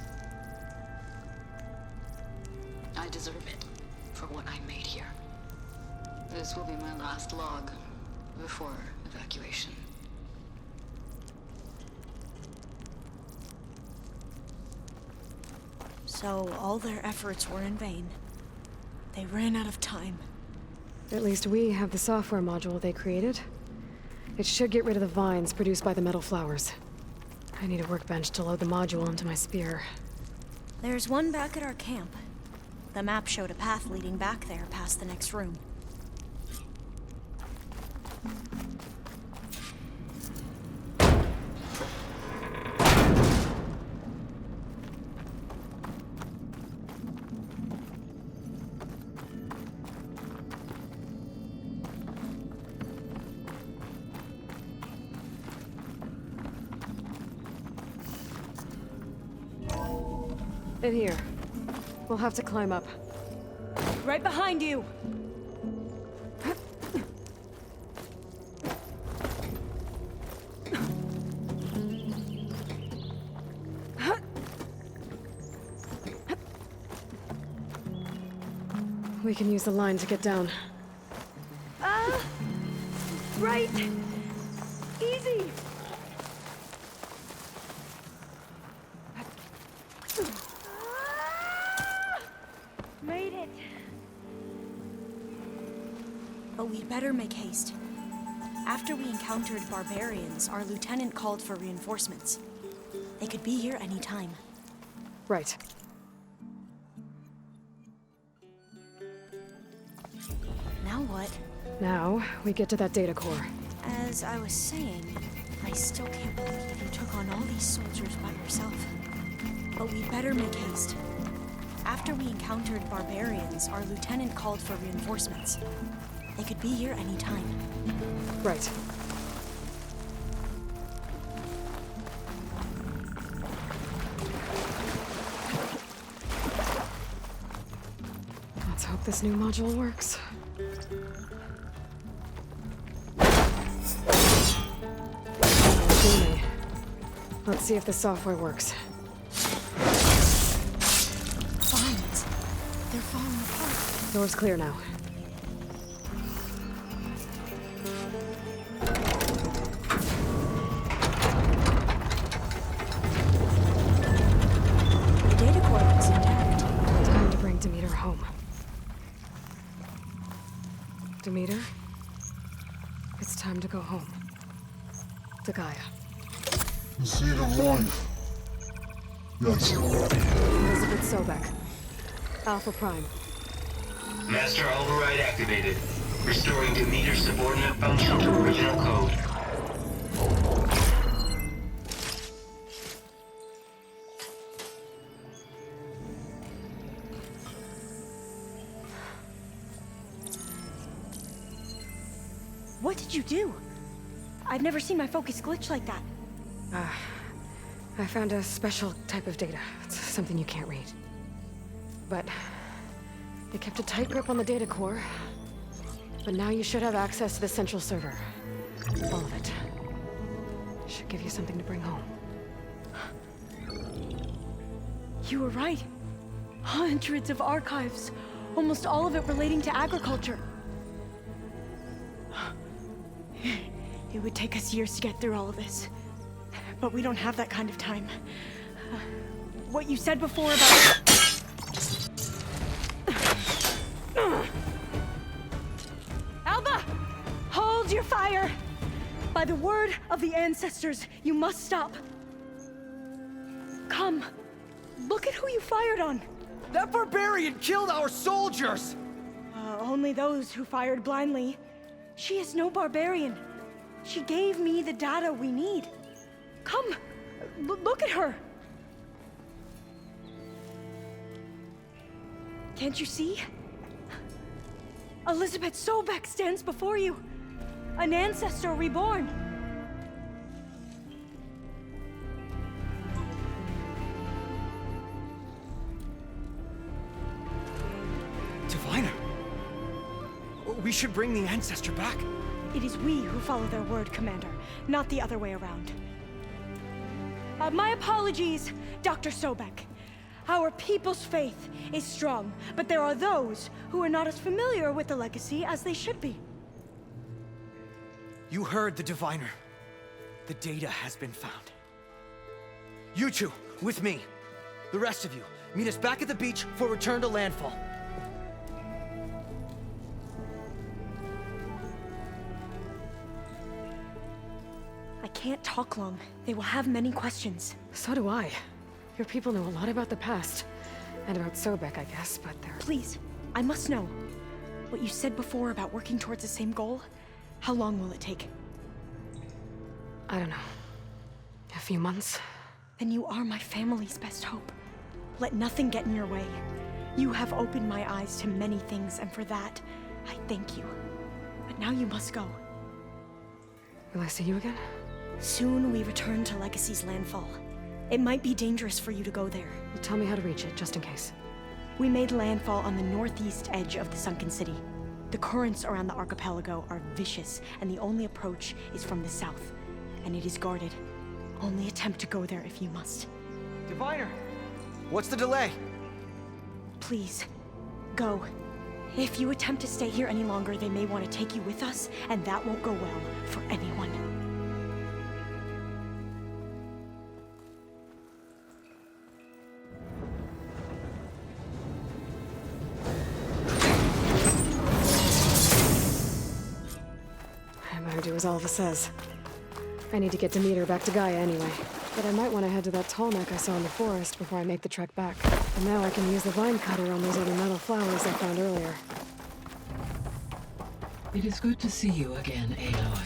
I deserve it for what I made here. This will be my last log before evacuation. So all their efforts were in vain. They ran out of time. At least we have the software module they created. It should get rid of the vines produced by the metal flowers. I need a workbench to load the module onto my spear. There's one back at our camp. The map showed a path leading back there past the next room. In here. We'll have to climb up. Right behind you! We can use the line to get down. Right! Easy! Made it! But we'd better make haste. After we encountered barbarians, our lieutenant called for reinforcements. They could be here any time. Right. Now what? Now, we get to that data core. As I was saying, I still can't believe you took on all these soldiers by yourself. But we'd better make haste. After we encountered barbarians, our lieutenant called for reinforcements. They could be here any time. Right. Let's hope this new module works. Let's see if the software works. Vines. They're falling apart. Door's clear now. The data core looks intact. Time to bring Demeter home. Demeter? It's time to go home. To Gaia. The seed of life. Yes. Elizabeth Sobek. Alpha Prime. Master override activated. Restoring Demeter's subordinate function to original code. What did you do? I've never seen my focus glitch like that. I found a special type of data. It's something you can't read. But they kept a tight grip on the data core. But now you should have access to the central server. All of it. Should give you something to bring home. You were right. Hundreds of archives. Almost all of it relating to agriculture. It would take us years to get through all of this. But we don't have that kind of time. What you said before about... Alba! Hold your fire! By the word of the ancestors, you must stop. Come. Look at who you fired on. That barbarian killed our soldiers! Only those who fired blindly. She is no barbarian. She gave me the data we need. Come, look at her. Can't you see? Elizabeth Sobek stands before you. An ancestor reborn. We should bring the Ancestor back. It is we who follow their word, Commander, not the other way around. My apologies, Dr. Sobek. Our people's faith is strong, but there are those who are not as familiar with the legacy as they should be. You heard the Diviner. The data has been found. You two, with me. The rest of you, meet us back at the beach for return to landfall. I can't talk long. They will have many questions. So do I. Your people know a lot about the past. And about Sobek, I guess, but they're... Please, I must know. What you said before about working towards the same goal, how long will it take? I don't know. A few months? Then you are my family's best hope. Let nothing get in your way. You have opened my eyes to many things, and for that, I thank you. But now you must go. Will I see you again? Soon we return to Legacy's landfall. It might be dangerous for you to go there. Well, tell me how to reach it, just in case. We made landfall on the northeast edge of the sunken city. The currents around the archipelago are vicious, and the only approach is from the south. And it is guarded. Only attempt to go there if you must. Diviner! What's the delay? Please, go. If you attempt to stay here any longer, they may want to take you with us, and that won't go well for anyone. I better do as Alva says. I need to get Demeter back to Gaia anyway. But I might want to head to that tall neck I saw in the forest before I make the trek back. And now I can use the vine cutter on those other metal flowers I found earlier. It is good to see you again, Aloy.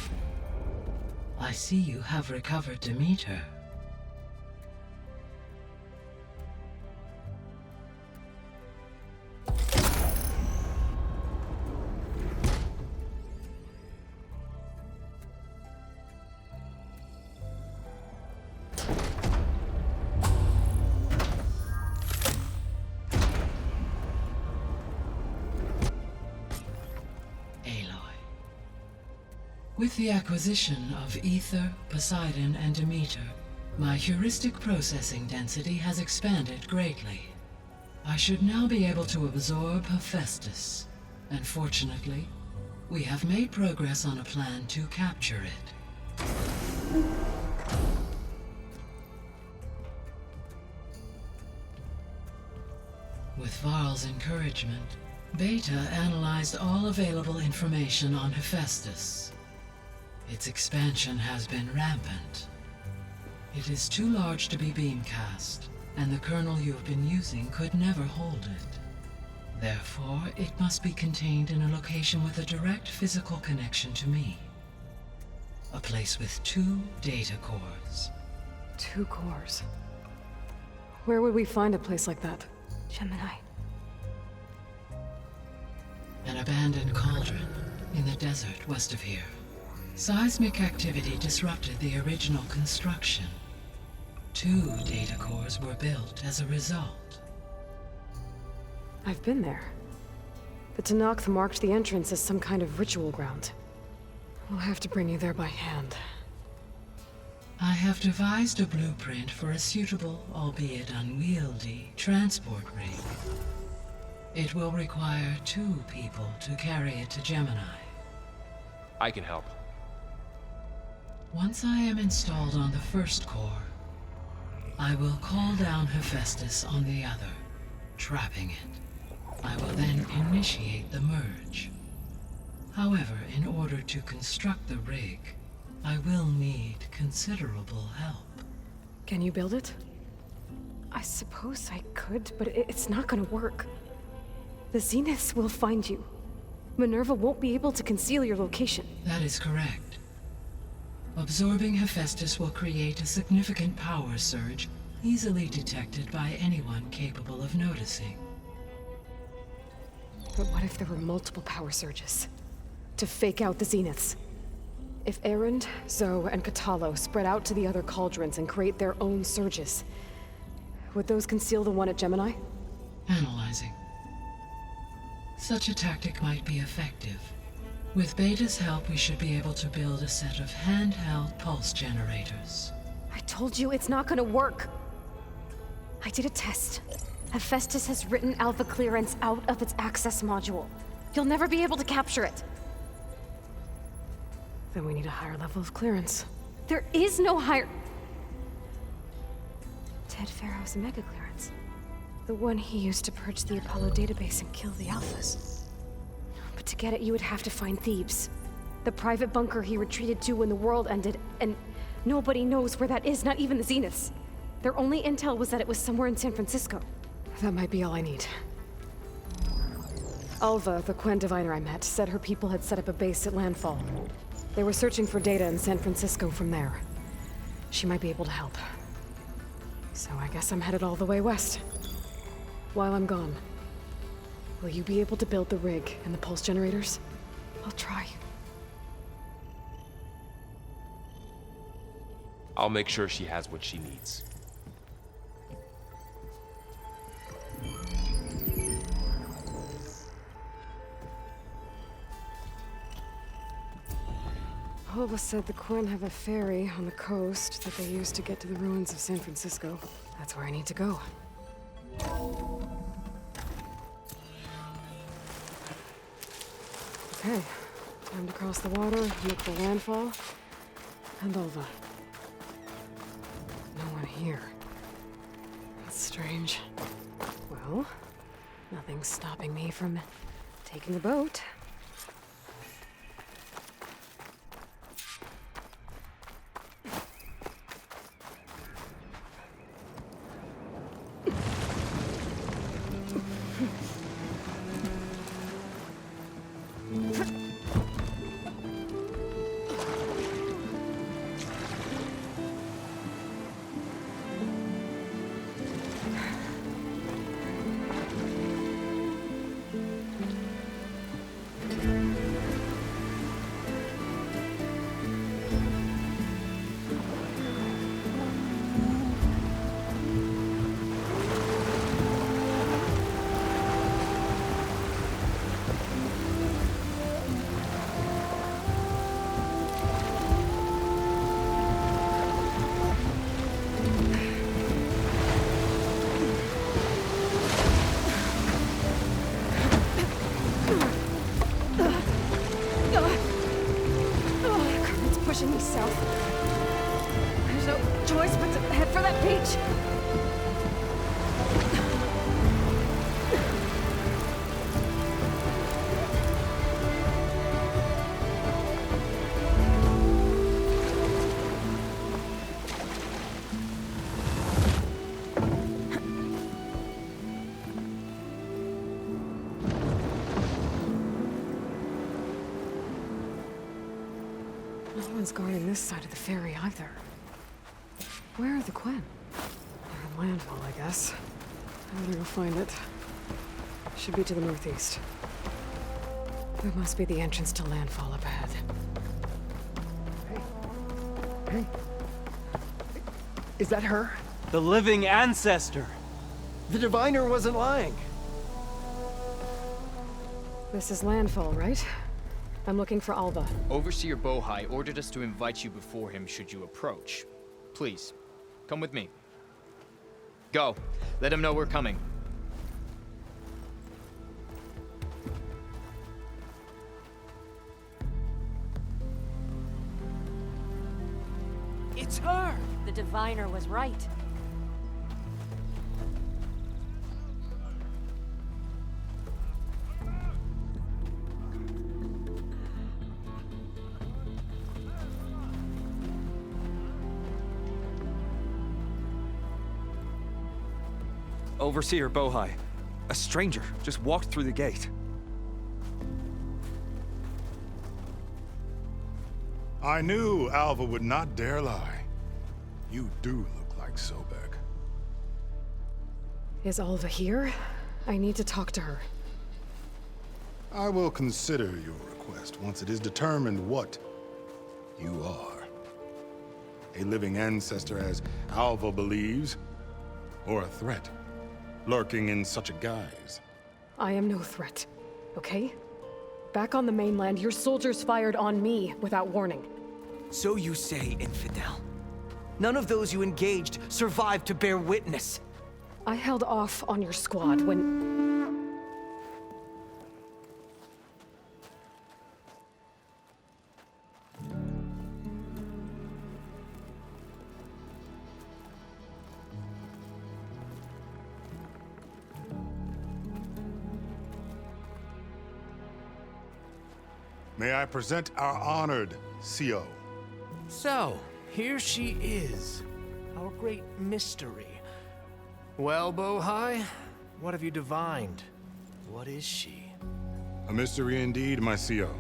I see you have recovered Demeter. With the acquisition of Ether, Poseidon, and Demeter, my heuristic processing density has expanded greatly. I should now be able to absorb Hephaestus, and fortunately, we have made progress on a plan to capture it. With Varl's encouragement, Beta analyzed all available information on Hephaestus. Its expansion has been rampant. It is too large to be beamcast, and the kernel you have been using could never hold it. Therefore, it must be contained in a location with a direct physical connection to me. A place with 2 data cores. 2 cores? Where would we find a place like that? Gemini. An abandoned cauldron in the desert west of here. Seismic activity disrupted the original construction. 2 data cores were built as a result. I've been there. The Tenakth marked the entrance as some kind of ritual ground. We'll have to bring you there by hand. I have devised a blueprint for a suitable, albeit unwieldy, transport rig. It will require 2 people to carry it to Gemini. I can help. Once I am installed on the first core, I will call down Hephaestus on the other, trapping it. I will then initiate the merge. However, in order to construct the rig, I will need considerable help. Can you build it? I suppose I could, but it's not gonna work. The Zeniths will find you. Minerva won't be able to conceal your location. That is correct. Absorbing Hephaestus will create a significant power surge, easily detected by anyone capable of noticing. But what if there were multiple power surges? To fake out the Zeniths? If Erend, Zoe, and Katalo spread out to the other cauldrons and create their own surges, would those conceal the one at Gemini? Analyzing. Such a tactic might be effective, With Beta's help, we should be able to build a set of handheld pulse generators. I told you it's not gonna work. I did a test. Hephaestus has written Alpha clearance out of its access module. You'll never be able to capture it. Then we need a higher level of clearance. There is no higher... Ted Pharaoh's mega clearance. The one he used to purge the Apollo database and kill the Alphas. But to get it, you would have to find Thebes. The private bunker he retreated to when the world ended, and nobody knows where that is, not even the Zeniths. Their only intel was that it was somewhere in San Francisco. That might be all I need. Alva, the Quen diviner I met, said her people had set up a base at landfall. They were searching for data in San Francisco from there. She might be able to help. So I guess I'm headed all the way west. While I'm gone, will you be able to build the rig and the pulse generators? I'll try. I'll make sure she has what she needs. Alva said the Quen have a ferry on the coast that they use to get to the ruins of San Francisco. That's where I need to go. Okay, time to cross the water, look for landfall, and Alva. No one here. That's strange. Well, nothing's stopping me from taking the boat. Pushing me south. There's no choice but to head for that beach. No one's guarding this side of the ferry either. Where are the Quen? They're at landfall, I guess. I better go find it. Should be to the northeast. There must be the entrance to landfall up ahead. Hey. Is that her? The living ancestor. The diviner wasn't lying. This is landfall, right? I'm looking for Alva. Overseer Bohai ordered us to invite you before him should you approach. Please, come with me. Go. Let him know we're coming. It's her! The diviner was right. Overseer Bohai. A stranger just walked through the gate. I knew Alva would not dare lie. You do look like Sobek. Is Alva here? I need to talk to her. I will consider your request once it is determined what you are. A living ancestor, as Alva believes, or a threat, lurking in such a guise. I am no threat, okay? Back on the mainland, your soldiers fired on me without warning. So you say, infidel. None of those you engaged survived to bear witness. I held off on your squad when... May I present our honored CO? So, here she is, our great mystery. Well, Bohai, what have you divined? What is she? A mystery indeed, my CO.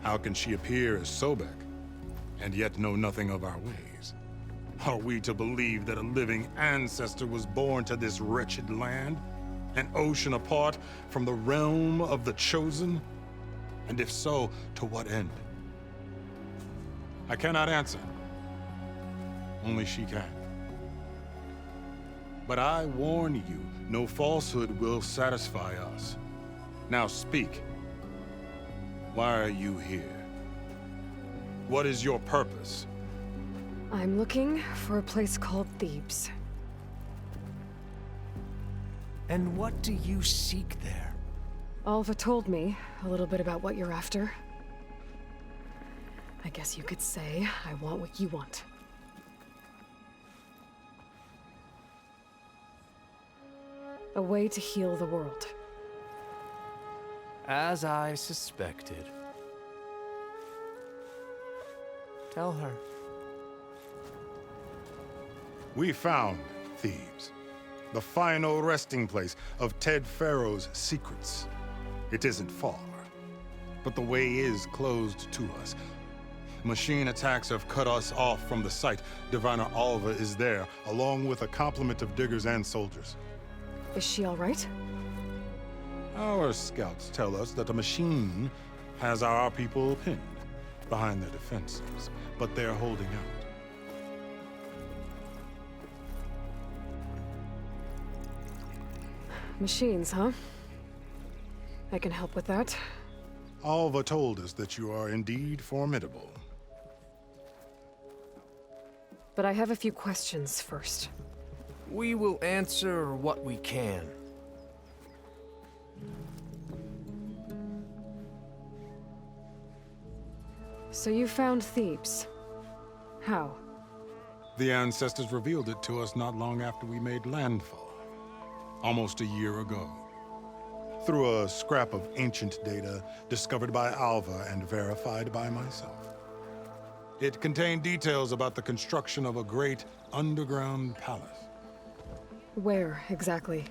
How can she appear as Sobek, and yet know nothing of our ways? Are we to believe that a living ancestor was born to this wretched land? An ocean apart from the realm of the Chosen? And if so, to what end? I cannot answer. Only she can. But I warn you, no falsehood will satisfy us. Now speak. Why are you here? What is your purpose? I'm looking for a place called Thebes. And what do you seek there? Alva told me a little bit about what you're after. I guess you could say I want what you want. A way to heal the world. As I suspected. Tell her. We found Thebes, the final resting place of Ted Pharaoh's secrets. It isn't far, but the way is closed to us. Machine attacks have cut us off from the site. Diviner Alva is there, along with a complement of diggers and soldiers. Is she all right? Our scouts tell us that the machine has our people pinned behind their defenses, but they're holding out. Machines, huh? I can help with that. Alva told us that you are indeed formidable. But I have a few questions first. We will answer what we can. So you found Thebes. How? The ancestors revealed it to us not long after we made landfall. Almost a year ago. Through a scrap of ancient data discovered by Alva and verified by myself. It contained details about the construction of a great underground palace. Where, exactly?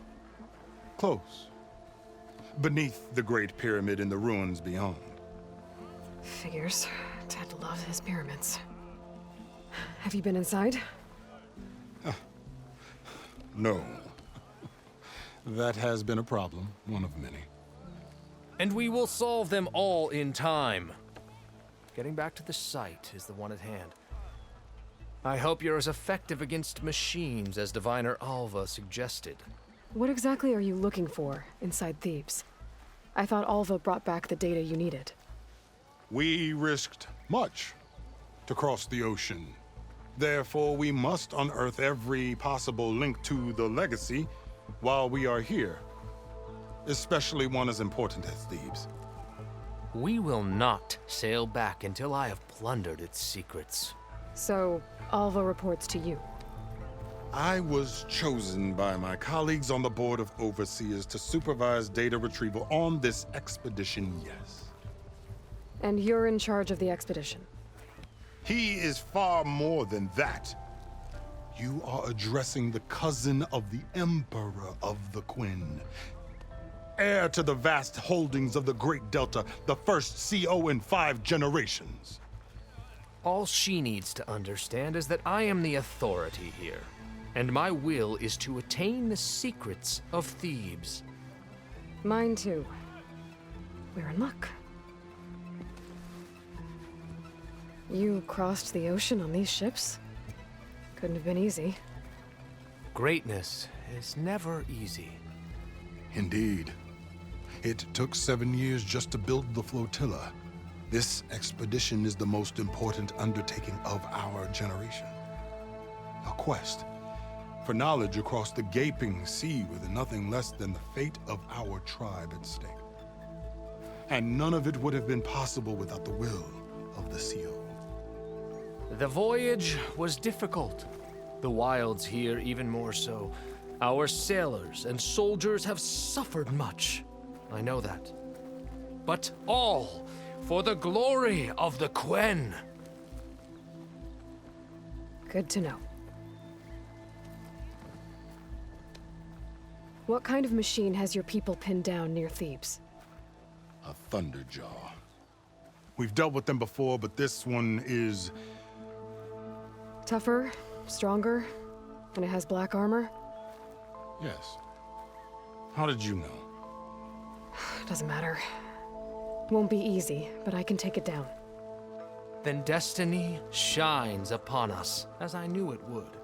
Close. Beneath the Great Pyramid in the ruins beyond. Figures. Ted loves his pyramids. Have you been inside? No. That has been a problem, one of many. And we will solve them all in time. Getting back to the site is the one at hand. I hope you're as effective against machines as Diviner Alva suggested. What exactly are you looking for inside Thebes? I thought Alva brought back the data you needed. We risked much to cross the ocean. Therefore, we must unearth every possible link to the legacy while we are here, especially one as important as Thebes. We will not sail back until I have plundered its secrets. So, Alva reports to you. I was chosen by my colleagues on the Board of Overseers to supervise data retrieval on this expedition, yes. And you're in charge of the expedition? He is far more than that. You are addressing the cousin of the Emperor of the Quinn. Heir to the vast holdings of the Great Delta, the first CO in 5 generations. All she needs to understand is that I am the authority here, and my will is to attain the secrets of Thebes. Mine too. We're in luck. You crossed the ocean on these ships? Couldn't have been easy. Greatness is never easy. Indeed. It took 7 years just to build the flotilla. This expedition is the most important undertaking of our generation. A quest for knowledge across the gaping sea with nothing less than the fate of our tribe at stake. And none of it would have been possible without the will of the CO. The voyage was difficult. The wilds here even more so. Our sailors and soldiers have suffered much. I know that. But all for the glory of the Quen. Good to know. What kind of machine has your people pinned down near Thebes? A Thunderjaw. We've dealt with them before, but this one is... Tougher, stronger, and it has black armor? Yes. How did you know? Doesn't matter. Won't be easy, but I can take it down. Then destiny shines upon us, as I knew it would.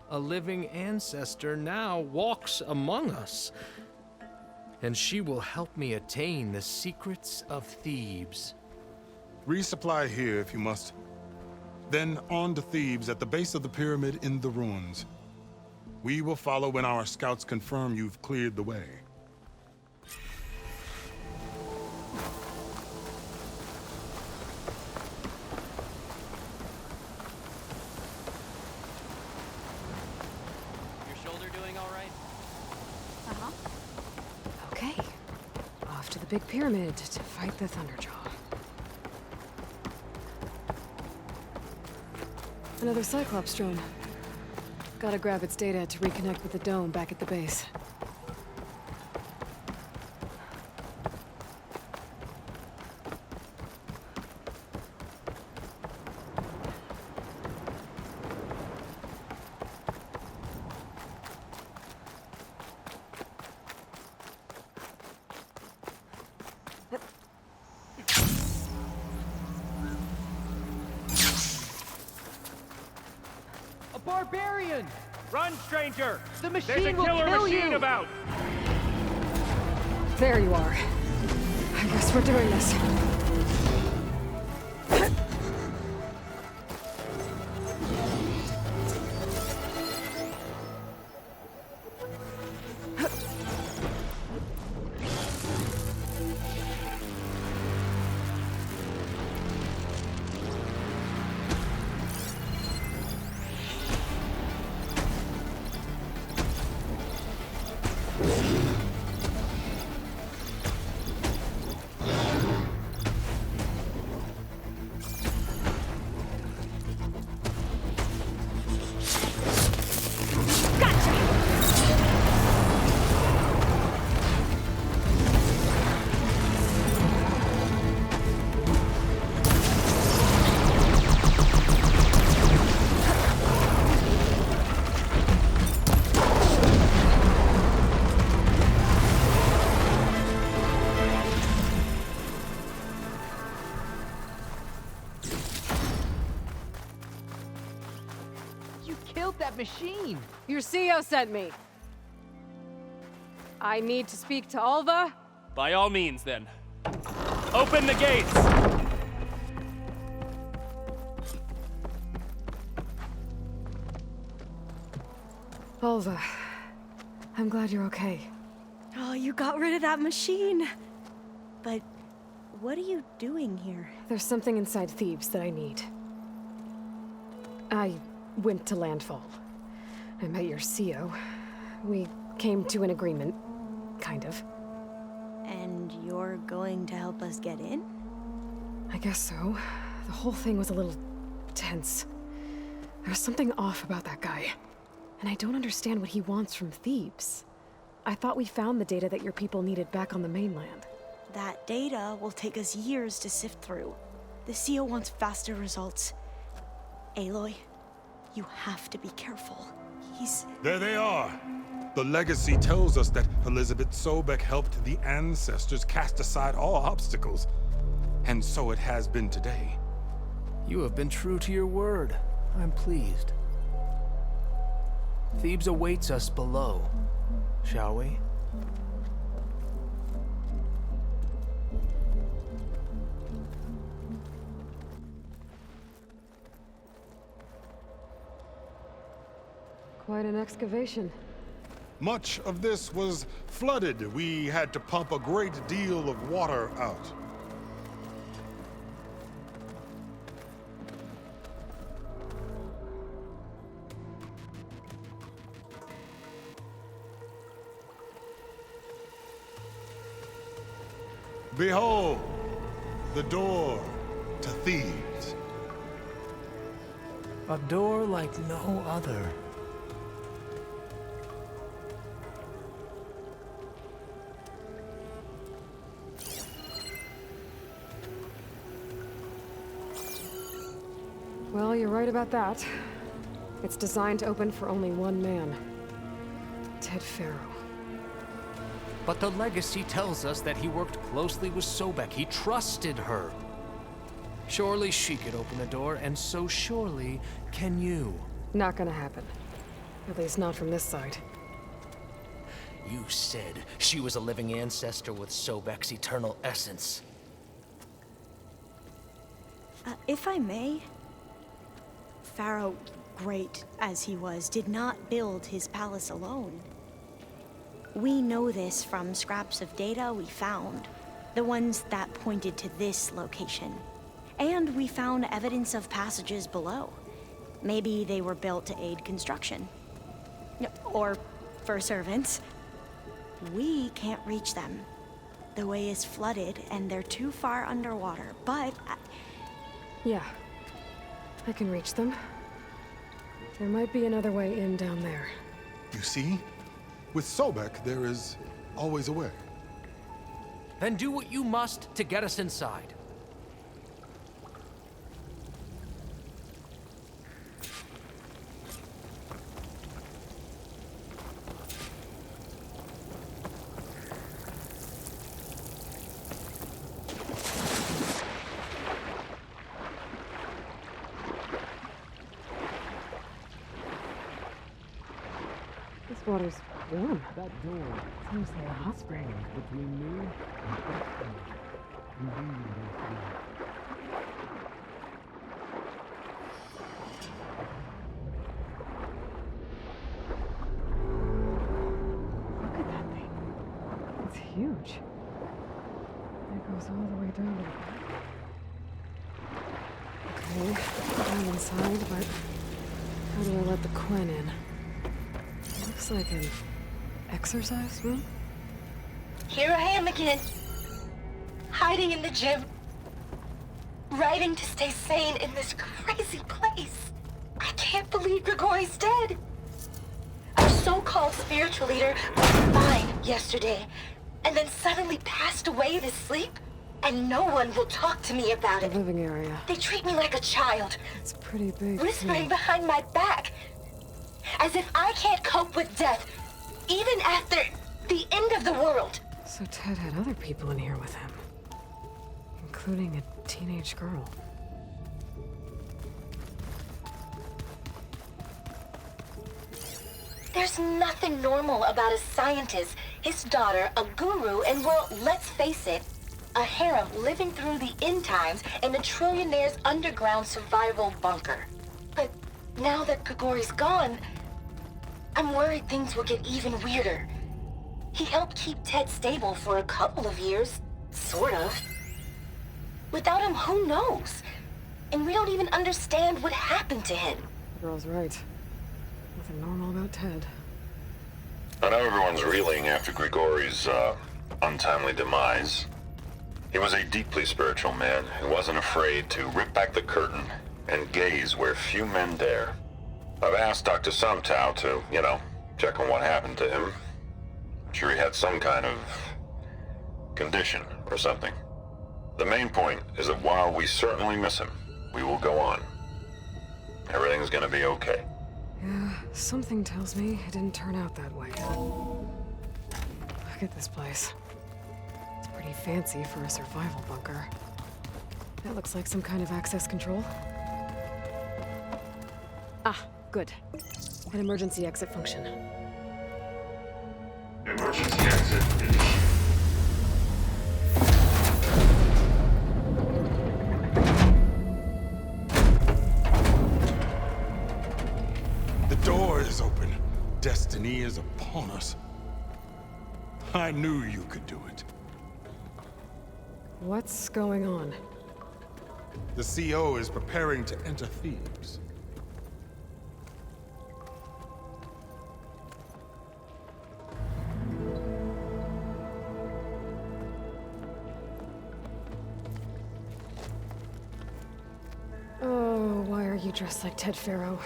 A living ancestor now walks among us, and she will help me attain the secrets of Thebes. Resupply here if you must. Then on to Thebes at the base of the pyramid in the ruins. We will follow when our scouts confirm you've cleared the way. Okay. Off to the big pyramid to fight the Thunderjaw. Another Cyclops drone. Gotta grab its data to reconnect with the dome back at the base. Barbarian! Run, stranger! The There's machine a will killer kill machine you! about! There you are. I guess we're doing this. Machine! Your CEO sent me. I need to speak to Alva? By all means, then. Open the gates! Alva, I'm glad you're okay. Oh, you got rid of that machine. But what are you doing here? There's something inside Thebes that I need. I went to landfall. I met your CEO. We came to an agreement, kind of. And you're going to help us get in? I guess so. The whole thing was a little tense. There was something off about that guy. And I don't understand what he wants from Thebes. I thought we found the data that your people needed back on the mainland. That data will take us years to sift through. The CO wants faster results. Aloy, you have to be careful. There they are! The legacy tells us that Elizabeth Sobek helped the ancestors cast aside all obstacles. And so it has been today. You have been true to your word. I'm pleased. Thebes awaits us below, shall we? Quite an excavation. Much of this was flooded. We had to pump a great deal of water out. Behold, the door to Thebes. A door like no other. Well, you're right about that. It's designed to open for only one man. Ted Faro. But the legacy tells us that he worked closely with Sobek. He trusted her. Surely she could open the door, and so surely can you. Not gonna happen. At least not from this side. You said she was a living ancestor with Sobek's eternal essence. If I may, Pharaoh, great as he was, did not build his palace alone. We know this from scraps of data we found, the ones that pointed to this location. And we found evidence of passages below. Maybe they were built to aid construction. Or for servants. We can't reach them. The way is flooded and they're too far underwater, but... Yeah. I can reach them. There might be another way in down there. You see? With Sobek, there is always a way. Then do what you must to get us inside. This water's warm. That door seems to have a hot spring between me and Destiny. Look at that thing. It's huge. It goes all the way down to the back. Okay, I'm inside, but how do I let the Quen in? Looks like an exercise room? Here I am again. Hiding in the gym. Writing to stay sane in this crazy place. I can't believe Grigori's dead. Our so-called spiritual leader was fine yesterday, and then suddenly passed away in his sleep, and no one will talk to me about it. The living area. They treat me like a child. It's pretty big. Whispering behind my back. As if I can't cope with death, even after the end of the world. So Ted had other people in here with him, including a teenage girl. There's nothing normal about a scientist, his daughter, a guru, and well, let's face it, a harem living through the end times in a trillionaire's underground survival bunker. But now that Grigori's gone, I'm worried things will get even weirder. He helped keep Ted stable for a couple of years, sort of. Without him, who knows? And we don't even understand what happened to him. The girl's right. Nothing normal about Ted. I know everyone's reeling after Grigori's, untimely demise. He was a deeply spiritual man who wasn't afraid to rip back the curtain and gaze where few men dare. I've asked Dr. Sumtow to, check on what happened to him. I'm sure he had some kind of condition or something. The main point is that while we certainly miss him, we will go on. Everything's gonna be okay. Yeah, something tells me it didn't turn out that way. Look at this place. It's pretty fancy for a survival bunker. That looks like some kind of access control. Ah, good. An emergency exit function. Emergency exit initiated. The door is open. destiny is upon us. I knew you could do it. What's going on? The CO is preparing to enter Thebes. Oh, why are you dressed like Ted Pharaoh?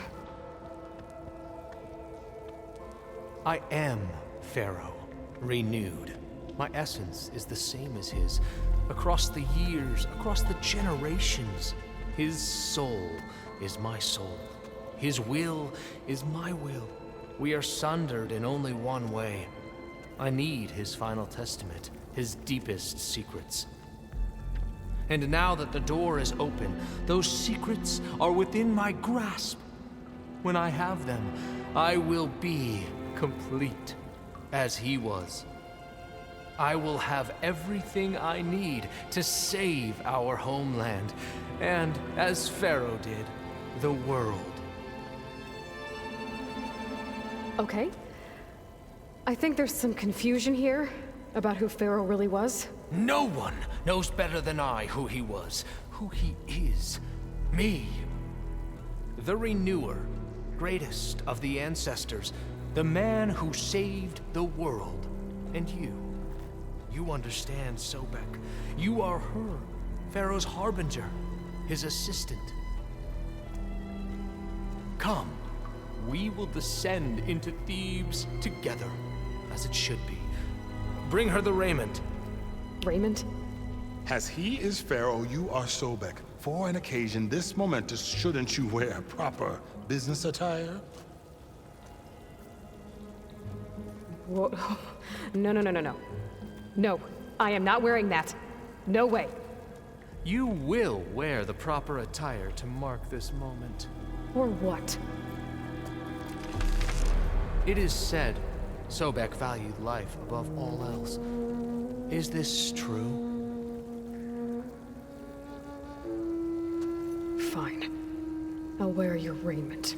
I am Pharaoh, renewed. My essence is the same as his. Across the years, across the generations, his soul is my soul. His will is my will. We are sundered in only one way. I need his final testament, his deepest secrets. And now that the door is open, those secrets are within my grasp. When I have them, I will be complete, as he was. I will have everything I need to save our homeland, and, as Pharaoh did, the world. Okay. I think there's some confusion here about who Pharaoh really was. No one knows better than I who he was, who he is. Me. The Renewer, greatest of the ancestors, the man who saved the world. And you. You understand, Sobek. You are her, Pharaoh's harbinger, his assistant. Come, we will descend into Thebes together, as it should be. Bring her the raiment. Raiment? As he is Pharaoh, you are Sobek. For an occasion this momentous, shouldn't you wear proper business attire? Whoa. No. No, I am not wearing that. No way. You will wear the proper attire to mark this moment. Or what? It is said Sobek valued life above all else. Is this true? Fine. I'll wear your raiment.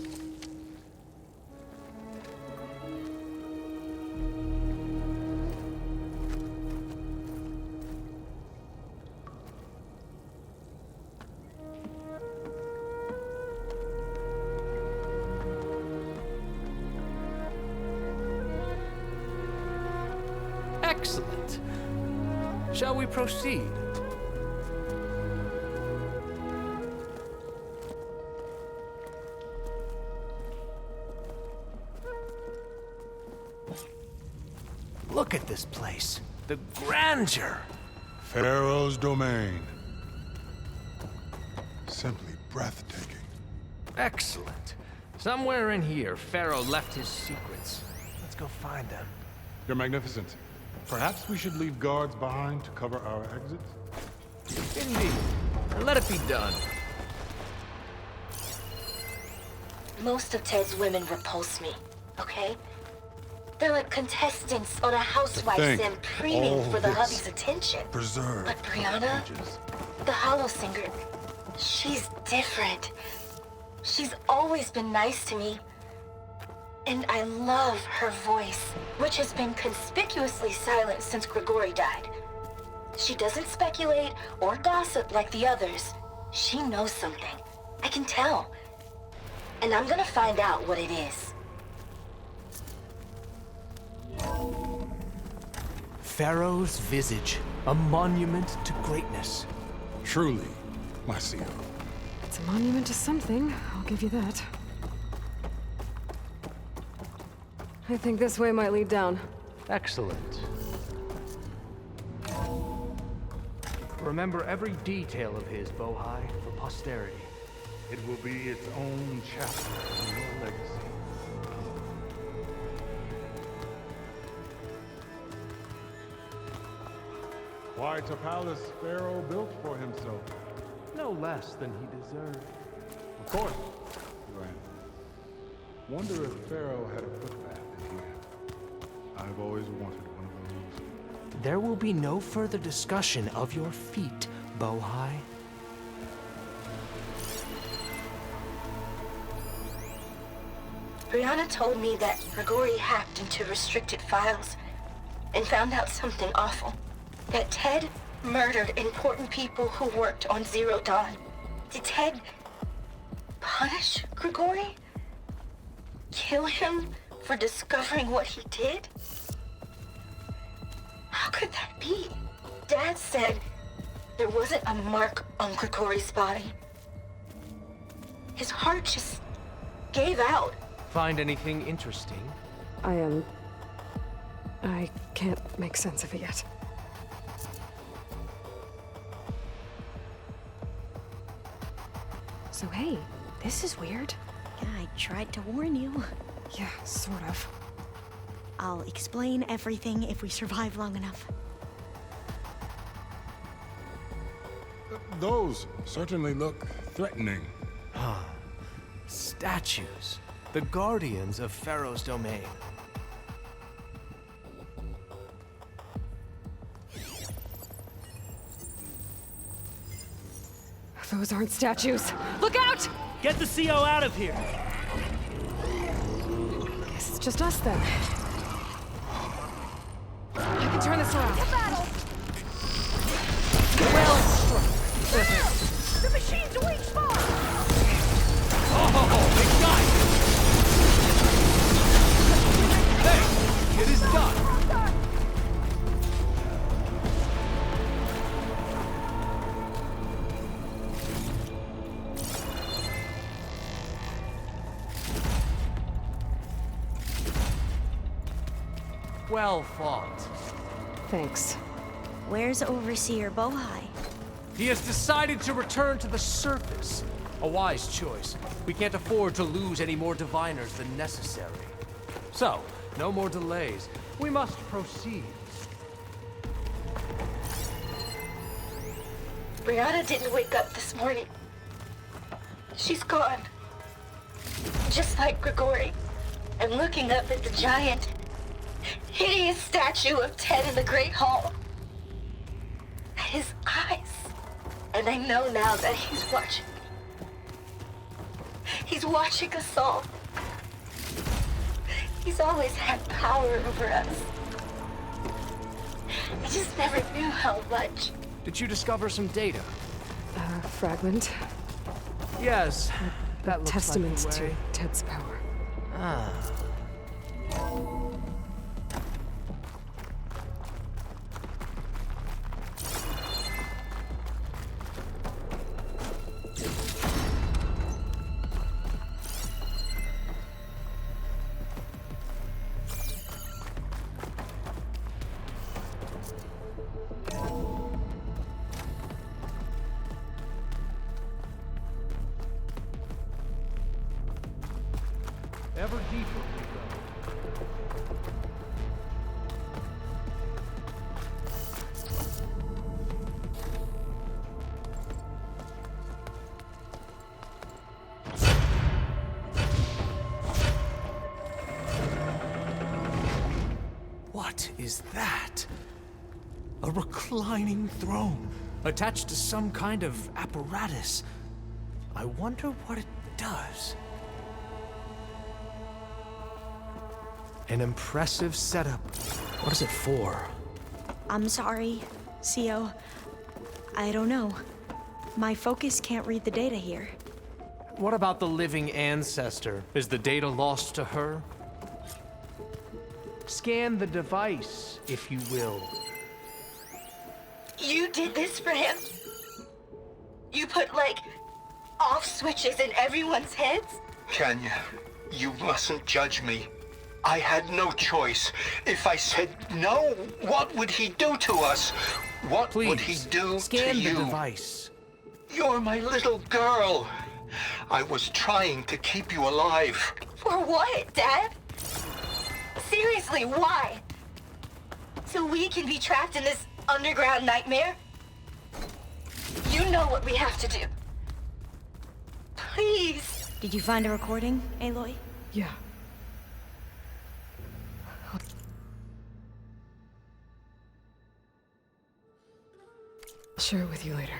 Excellent. Shall we proceed? Look at this place. The grandeur. Pharaoh's domain. Simply breathtaking. Excellent. Somewhere in here, Pharaoh left his secrets. Let's go find them. You're magnificent. Perhaps we should leave guards behind to cover our exits? Indeed. Let it be done. Most of Ted's women repulse me, okay? They're like contestants on a housewife sim preening for the hubby's attention. Preserve. But Brianna, the hollow singer, she's different. She's always been nice to me. And I love her voice, which has been conspicuously silent since Grigori died. She doesn't speculate or gossip like the others. She knows something. I can tell. And I'm gonna find out what it is. Pharaoh's visage, a monument to greatness. Truly, my CO. It's a monument to something, I'll give you that. I think this way might lead down. Excellent. Remember every detail of his, Bohai, for posterity. It will be its own chapter in your legacy. Quite a palace Pharaoh built for himself. No less than he deserved. Of course, Grand. Wonder if Pharaoh had a footbath in here. I've always wanted one of those. There will be no further discussion of your feet, Bohai. Brianna told me that Grigori hacked into restricted files and found out something awful. That Ted murdered important people who worked on Zero Dawn. Did Ted punish Grigori? Kill him for discovering what he did? How could that be? Dad said there wasn't a mark on Grigori's body. His heart just gave out. Find anything interesting? I can't make sense of it yet. So hey, this is weird. Yeah, I tried to warn you. Yeah, sort of. I'll explain everything if we survive long enough. Those certainly look threatening. Ah, statues. The guardians of Pharaoh's domain. Those aren't statues. Look out! Get the CO out of here! Guess it's just us then. I can turn this around. To battle! Well struck. The machine's weak spot! Oh, they got it! Hey, it is done! Well fought. Thanks. Where's Overseer Bohai? He has decided to return to the surface. A wise choice. We can't afford to lose any more diviners than necessary. So, no more delays. We must proceed. Brianna didn't wake up this morning. She's gone. Just like Grigori. I'm looking up at the giant, hideous statue of Ted in the Great Hall. At his eyes. And I know now that he's watching. He's watching us all. He's always had power over us. I just never knew how much. Did you discover some data? Fragment. Yes. That looks Testament like the to way. Ted's power. Ah. Ever deeper we go. What is that? A reclining throne, attached to some kind of apparatus. I wonder what it does. An impressive setup. What is it for? I'm sorry, CO. I don't know. My focus can't read the data here. What about the living ancestor? Is the data lost to her? Scan the device, if you will. You did this for him? You put, like, off switches in everyone's heads? Kenya, you mustn't judge me. I had no choice. If I said no, what would he do to us? What would he do scan to you? the device. You're my little girl. I was trying to keep you alive. For what, Dad? Seriously, why? So we can be trapped in this underground nightmare? You know what we have to do. Please. Did you find a recording, Aloy? Yeah. I'll share it with you later.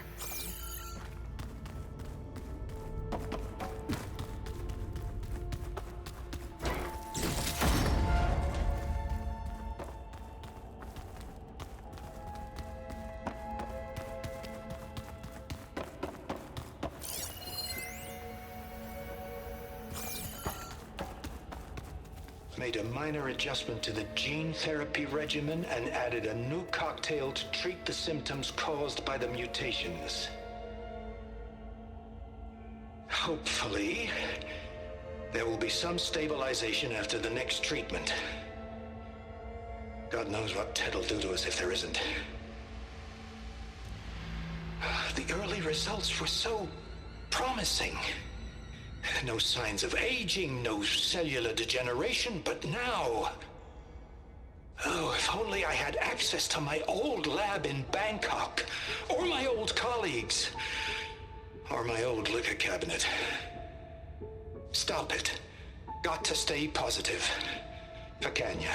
made a minor adjustment to the gene therapy regimen and added a new cocktail to treat the symptoms caused by the mutations. Hopefully, there will be some stabilization after the next treatment. God knows what Ted will do to us if there isn't. The early results were so promising. No signs of aging, no cellular degeneration, but now... Oh, if only I had access to my old lab in Bangkok, or my old colleagues, or my old liquor cabinet. Stop it. Got to stay positive. Picanya.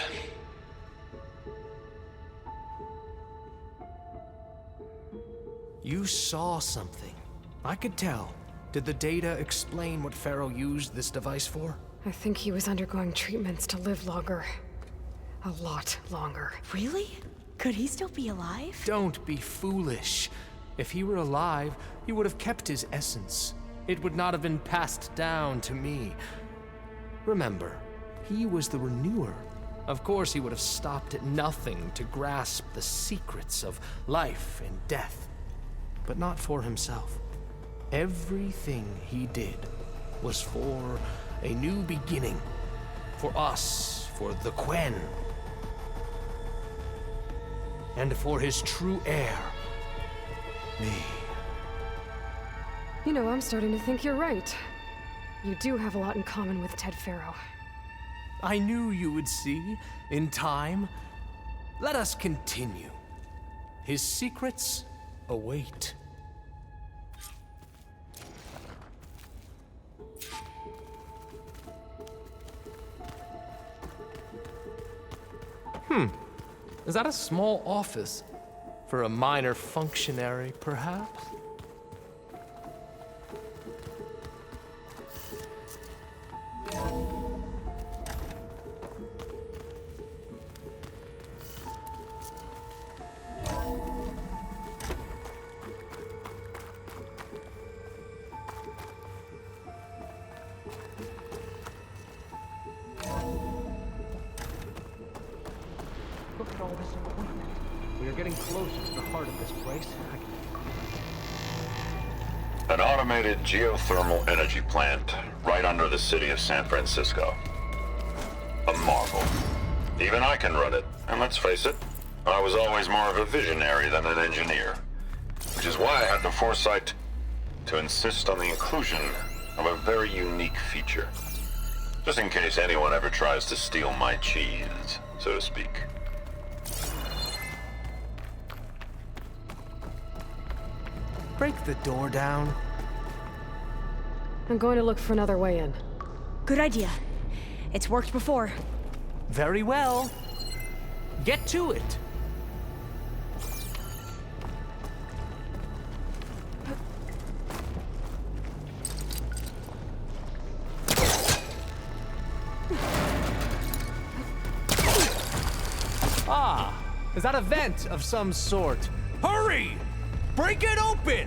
You saw something. I could tell. Did the data explain what Pharaoh used this device for? I think he was undergoing treatments to live longer. A lot longer. Really? Could he still be alive? Don't be foolish. If he were alive, he would have kept his essence. It would not have been passed down to me. Remember, he was the renewer. Of course, he would have stopped at nothing to grasp the secrets of life and death. But not for himself. Everything he did was for a new beginning. For us, for the Quen. And for his true heir, me. You know, I'm starting to think you're right. You do have a lot in common with Ted Pharaoh. I knew you would see, in time. Let us continue. His secrets await. Is that a small office? For a minor functionary, perhaps? Look at all this equipment. We are getting closer to the heart of this place. An automated geothermal energy plant right under the city of San Francisco. A marvel. Even I can run it, and let's face it, I was always more of a visionary than an engineer. Which is why I had the foresight to insist on the inclusion of a very unique feature. Just in case anyone ever tries to steal my cheese, so to speak. Break the door down. I'm going to look for another way in. Good idea. It's worked before. Very well. Get to it. Ah, is that a vent of some sort? Hurry! Break it open!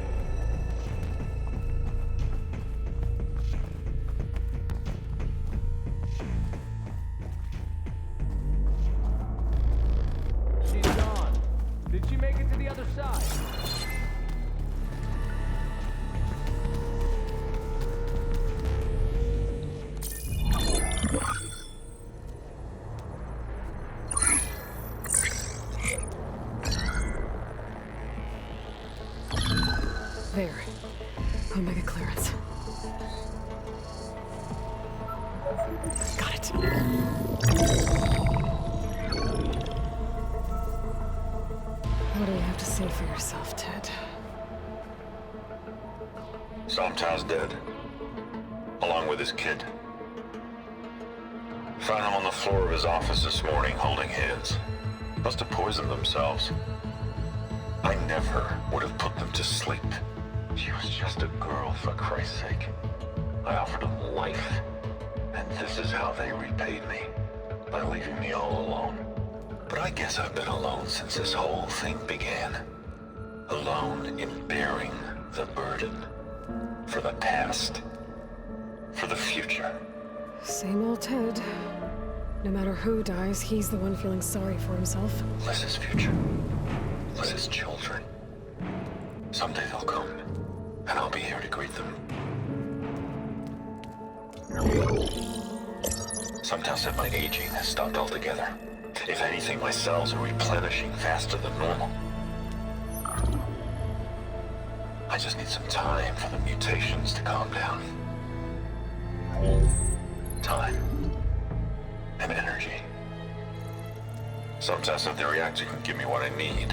She's gone. Did she make it to the other side? There. Omega clearance. Got it. What do you have to say for yourself, Ted? Somtown's dead. Along with his kid. Found him on the floor of his office this morning, holding hands. Must have poisoned themselves. I never would have put them to sleep. She was just a girl, for Christ's sake. I offered them life, and this is how they repaid me, by leaving me all alone. But I guess I've been alone since this whole thing began. Alone in bearing the burden. For the past. For the future. Same old Ted. No matter who dies, he's the one feeling sorry for himself. Liz's future. Liz's children. Someday they'll come, and I'll be here to greet them. Some tell said my aging has stopped altogether. If anything, my cells are replenishing faster than normal. I just need some time for the mutations to calm down. Time. And energy. Some test that the reactor can give me what I need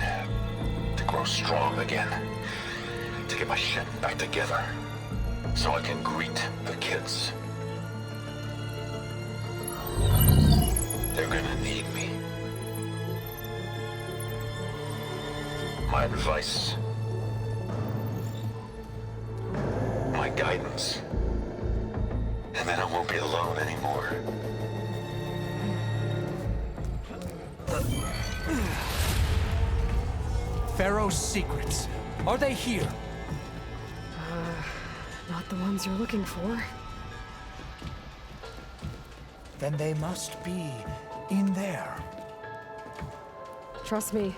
to grow strong again. To get my shit back together. So I can greet the kids. They're gonna need me. My advice. My guidance. And then I won't be alone anymore. Pharaoh's secrets. Are they here? Not the ones you're looking for. Then they must be in there. Trust me.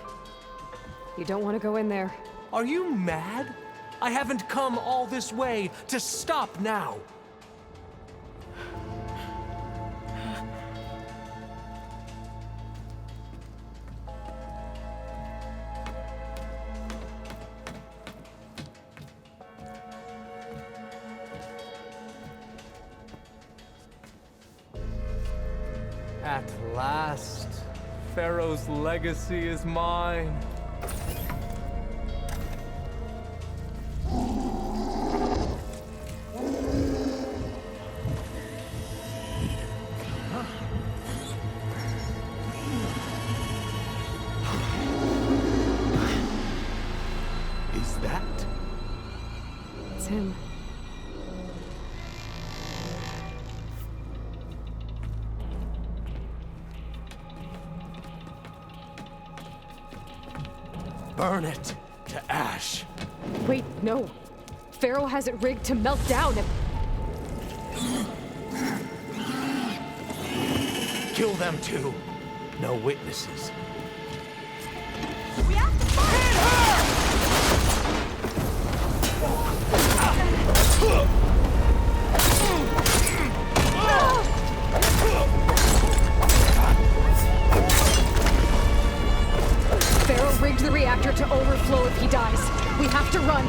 You don't want to go in there. Are you mad? I haven't come all this way to stop now. At last, Pharaoh's legacy is mine. Is that? It's him. Burn it to ash. Wait, no. Pharaoh has it rigged to melt down and... Kill them too. No witnesses. We have to find her! Pharaoh rigged the reactor to overflow if he dies. We have to run.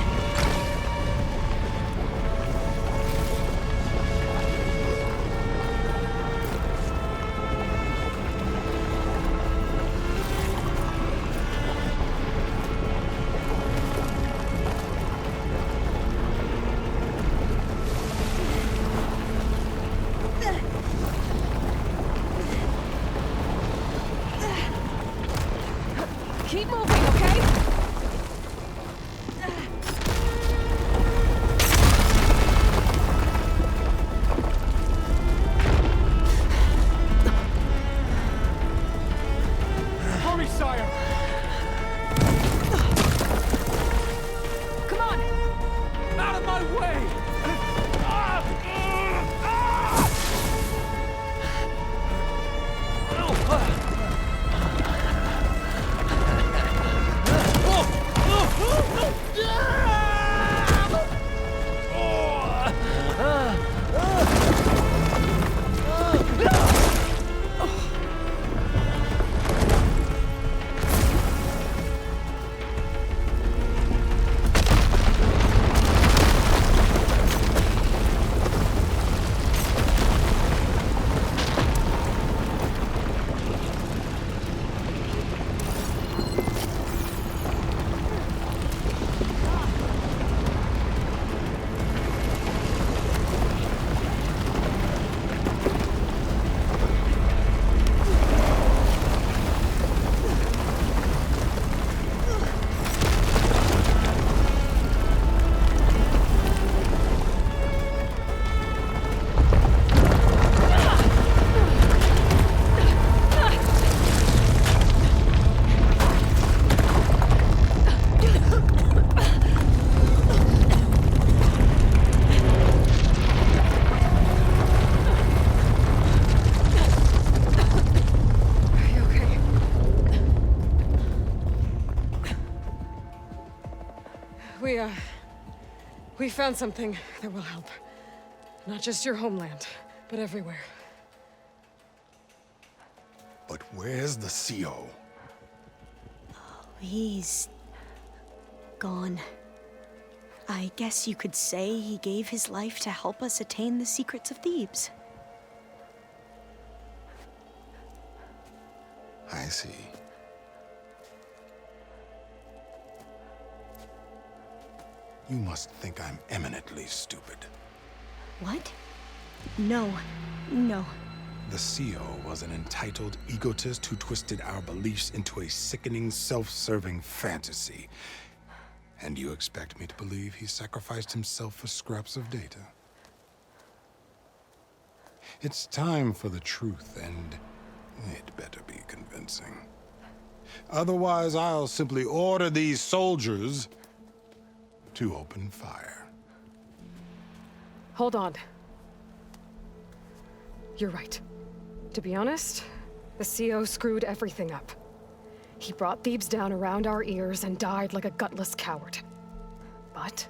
We found something that will help. Not just your homeland, but everywhere. But where's the CO? He's gone. I guess you could say he gave his life to help us attain the secrets of Thebes. I see. You must think I'm eminently stupid. What? No. The CO was an entitled egotist who twisted our beliefs into a sickening, self-serving fantasy. And you expect me to believe he sacrificed himself for scraps of data? It's time for the truth, and it better be convincing. Otherwise, I'll simply order these soldiers to open fire. Hold on. You're right. To be honest, the CO screwed everything up. He brought Thebes down around our ears and died like a gutless coward. But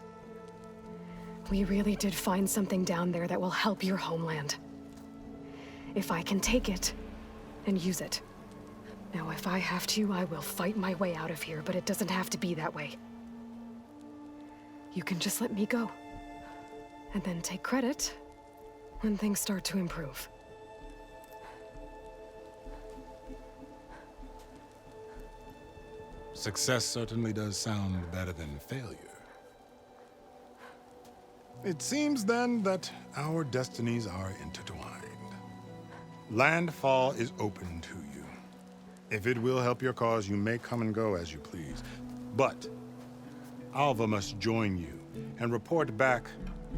we really did find something down there that will help your homeland. If I can take it and use it. Now, if I have to, I will fight my way out of here, but it doesn't have to be that way. You can just let me go. And then take credit when things start to improve. Success certainly does sound better than failure. It seems then that our destinies are intertwined. Landfall is open to you. If it will help your cause, you may come and go as you please. But Alva must join you and report back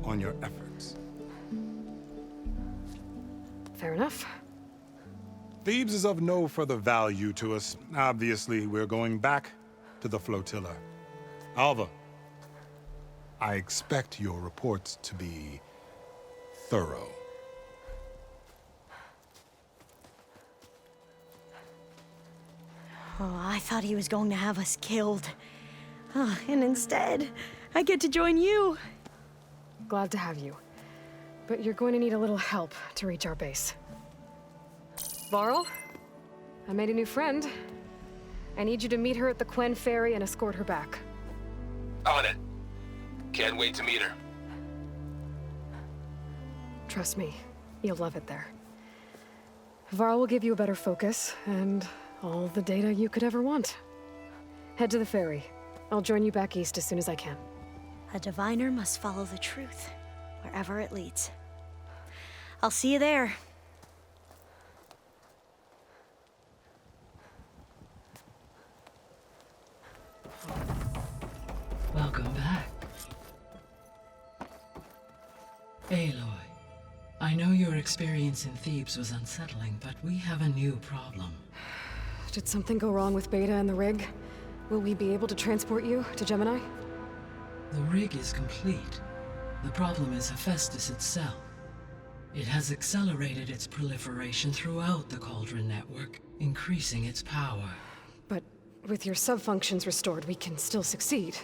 on your efforts. Fair enough. Thebes is of no further value to us. Obviously, we're going back to the flotilla. Alva, I expect your reports to be thorough. Oh, I thought he was going to have us killed. And instead, I get to join you. Glad to have you. But you're going to need a little help to reach our base. Varl, I made a new friend. I need you to meet her at the Quen Ferry and escort her back. On it. Can't wait to meet her. Trust me, you'll love it there. Varl will give you a better focus, and all the data you could ever want. Head to the ferry. I'll join you back east as soon as I can. A diviner must follow the truth, wherever it leads. I'll see you there. Welcome back. Aloy, I know your experience in Thebes was unsettling, but we have a new problem. Did something go wrong with Beta and the rig? Will we be able to transport you to Gemini? The rig is complete. The problem is Hephaestus itself. It has accelerated its proliferation throughout the Cauldron network, increasing its power. But with your sub-functions restored, we can still succeed,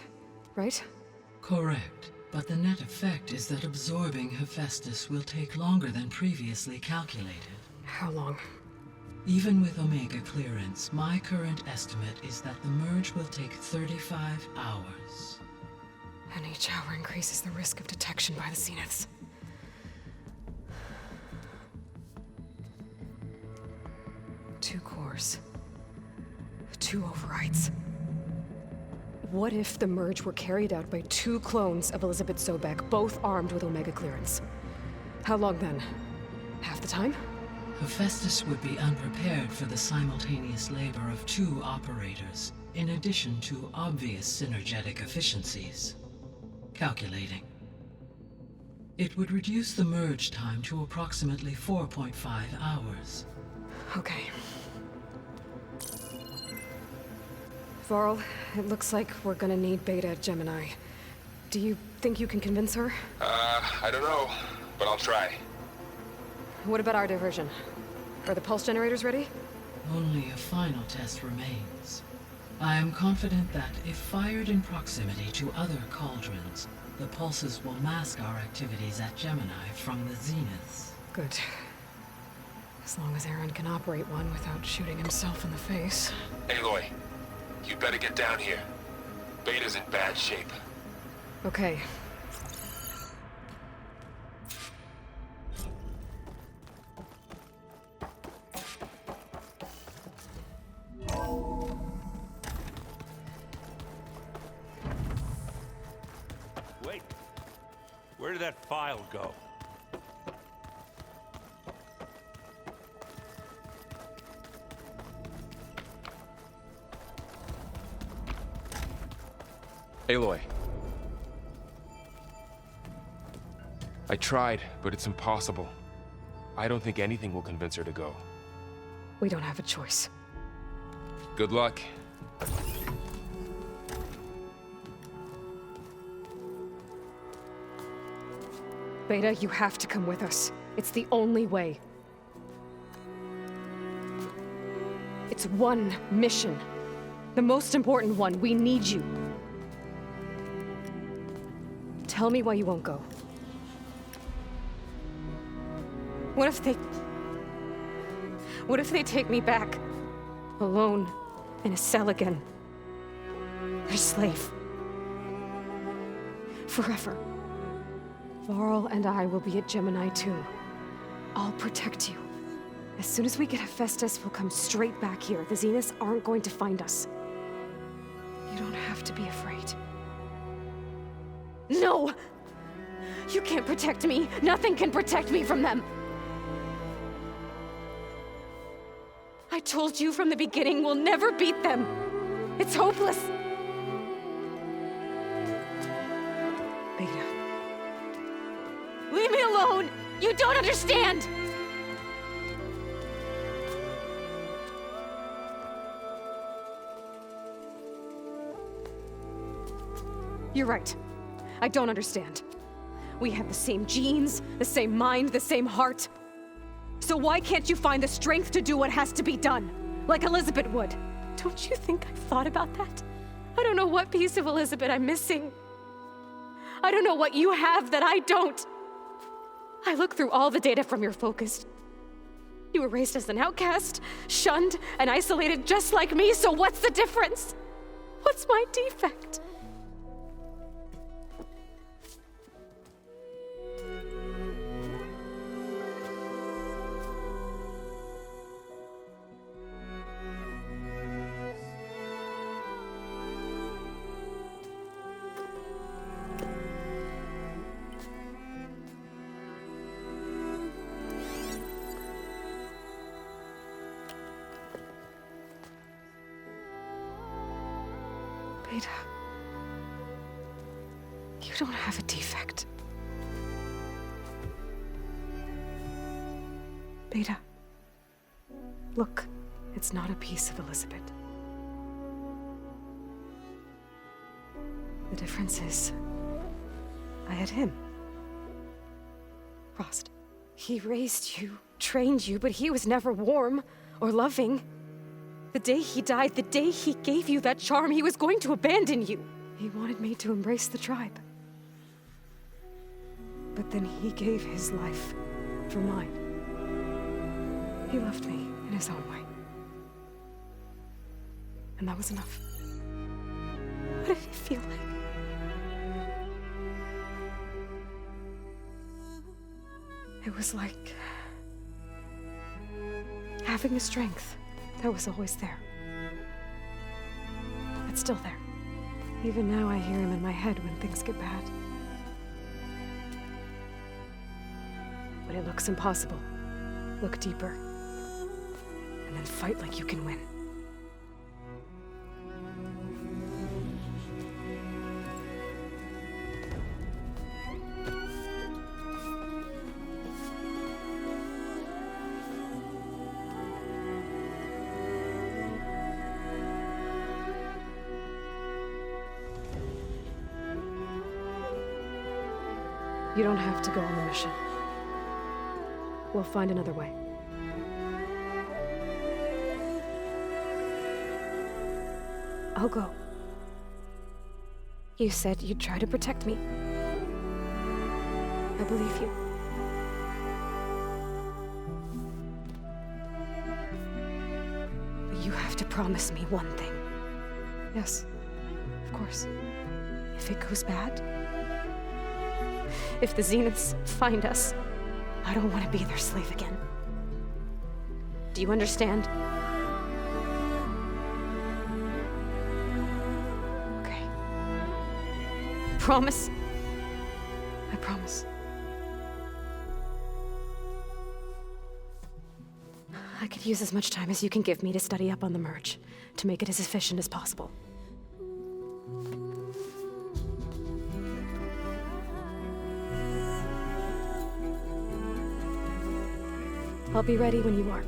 right? Correct. But the net effect is that absorbing Hephaestus will take longer than previously calculated. How long? Even with Omega clearance, my current estimate is that the merge will take 35 hours. And each hour increases the risk of detection by the Zeniths. Two cores. 2 overrides. What if the merge were carried out by 2 clones of Elizabeth Sobek, both armed with Omega clearance? How long then? Half the time? Hephaestus would be unprepared for the simultaneous labor of 2 operators, in addition to obvious synergetic efficiencies. Calculating. It would reduce the merge time to approximately 4.5 hours. Okay. Varl, it looks like we're gonna need Beta at Gemini. Do you think you can convince her? I don't know, but I'll try. What about our diversion? Are the pulse generators ready? Only a final test remains. I am confident that if fired in proximity to other cauldrons, The pulses will mask our activities at Gemini from the zeniths. Good. As long as Aaron can operate one without shooting himself in the face. Aloy, you better get down here. Beta's in bad shape. Okay. Wait. Where did that file go? Aloy. I tried, but it's impossible. I don't think anything will convince her to go. We don't have a choice. Good luck. Beta, you have to come with us. It's the only way. It's one mission. The most important one. We need you. Tell me why you won't go. What if they take me back? Alone, in a cell again. A slave. Forever. Varl and I will be at Gemini too. I'll protect you. As soon as we get Hephaestus, we'll come straight back here. The Zeniths aren't going to find us. You don't have to be afraid. No! You can't protect me. Nothing can protect me from them. I told you from the beginning we'll never beat them. It's hopeless. Beta. Leave me alone! You don't understand! You're right. I don't understand. We have the same genes, the same mind, the same heart. So why can't you find the strength to do what has to be done? Like Elizabeth would. Don't you think I've thought about that? I don't know what piece of Elizabeth I'm missing. I don't know what you have that I don't. I look through all the data from your focus. You were raised as an outcast, shunned, and isolated just like me, so what's the difference? What's my defect? Beta, you don't have a defect. Beta, look, it's not a piece of Elizabeth. The difference is, I had him. Frost. He raised you, trained you, but he was never warm or loving. The day he died, the day he gave you that charm, he was going to abandon you. He wanted me to embrace the tribe. But then he gave his life for mine. He loved me in his own way. And that was enough. What did it feel like? It was like having the strength that was always there. It's still there. Even now I hear him in my head when things get bad. When it looks impossible, look deeper. And then fight like you can win. You don't have to go on the mission. We'll find another way. I'll go. You said you'd try to protect me. I believe you. But you have to promise me one thing. Yes, of course. If it goes bad, if the Zeniths find us, I don't want to be their slave again. Do you understand? Okay. Promise? I promise. I could use as much time as you can give me to study up on the merge, to make it as efficient as possible. I'll be ready when you are.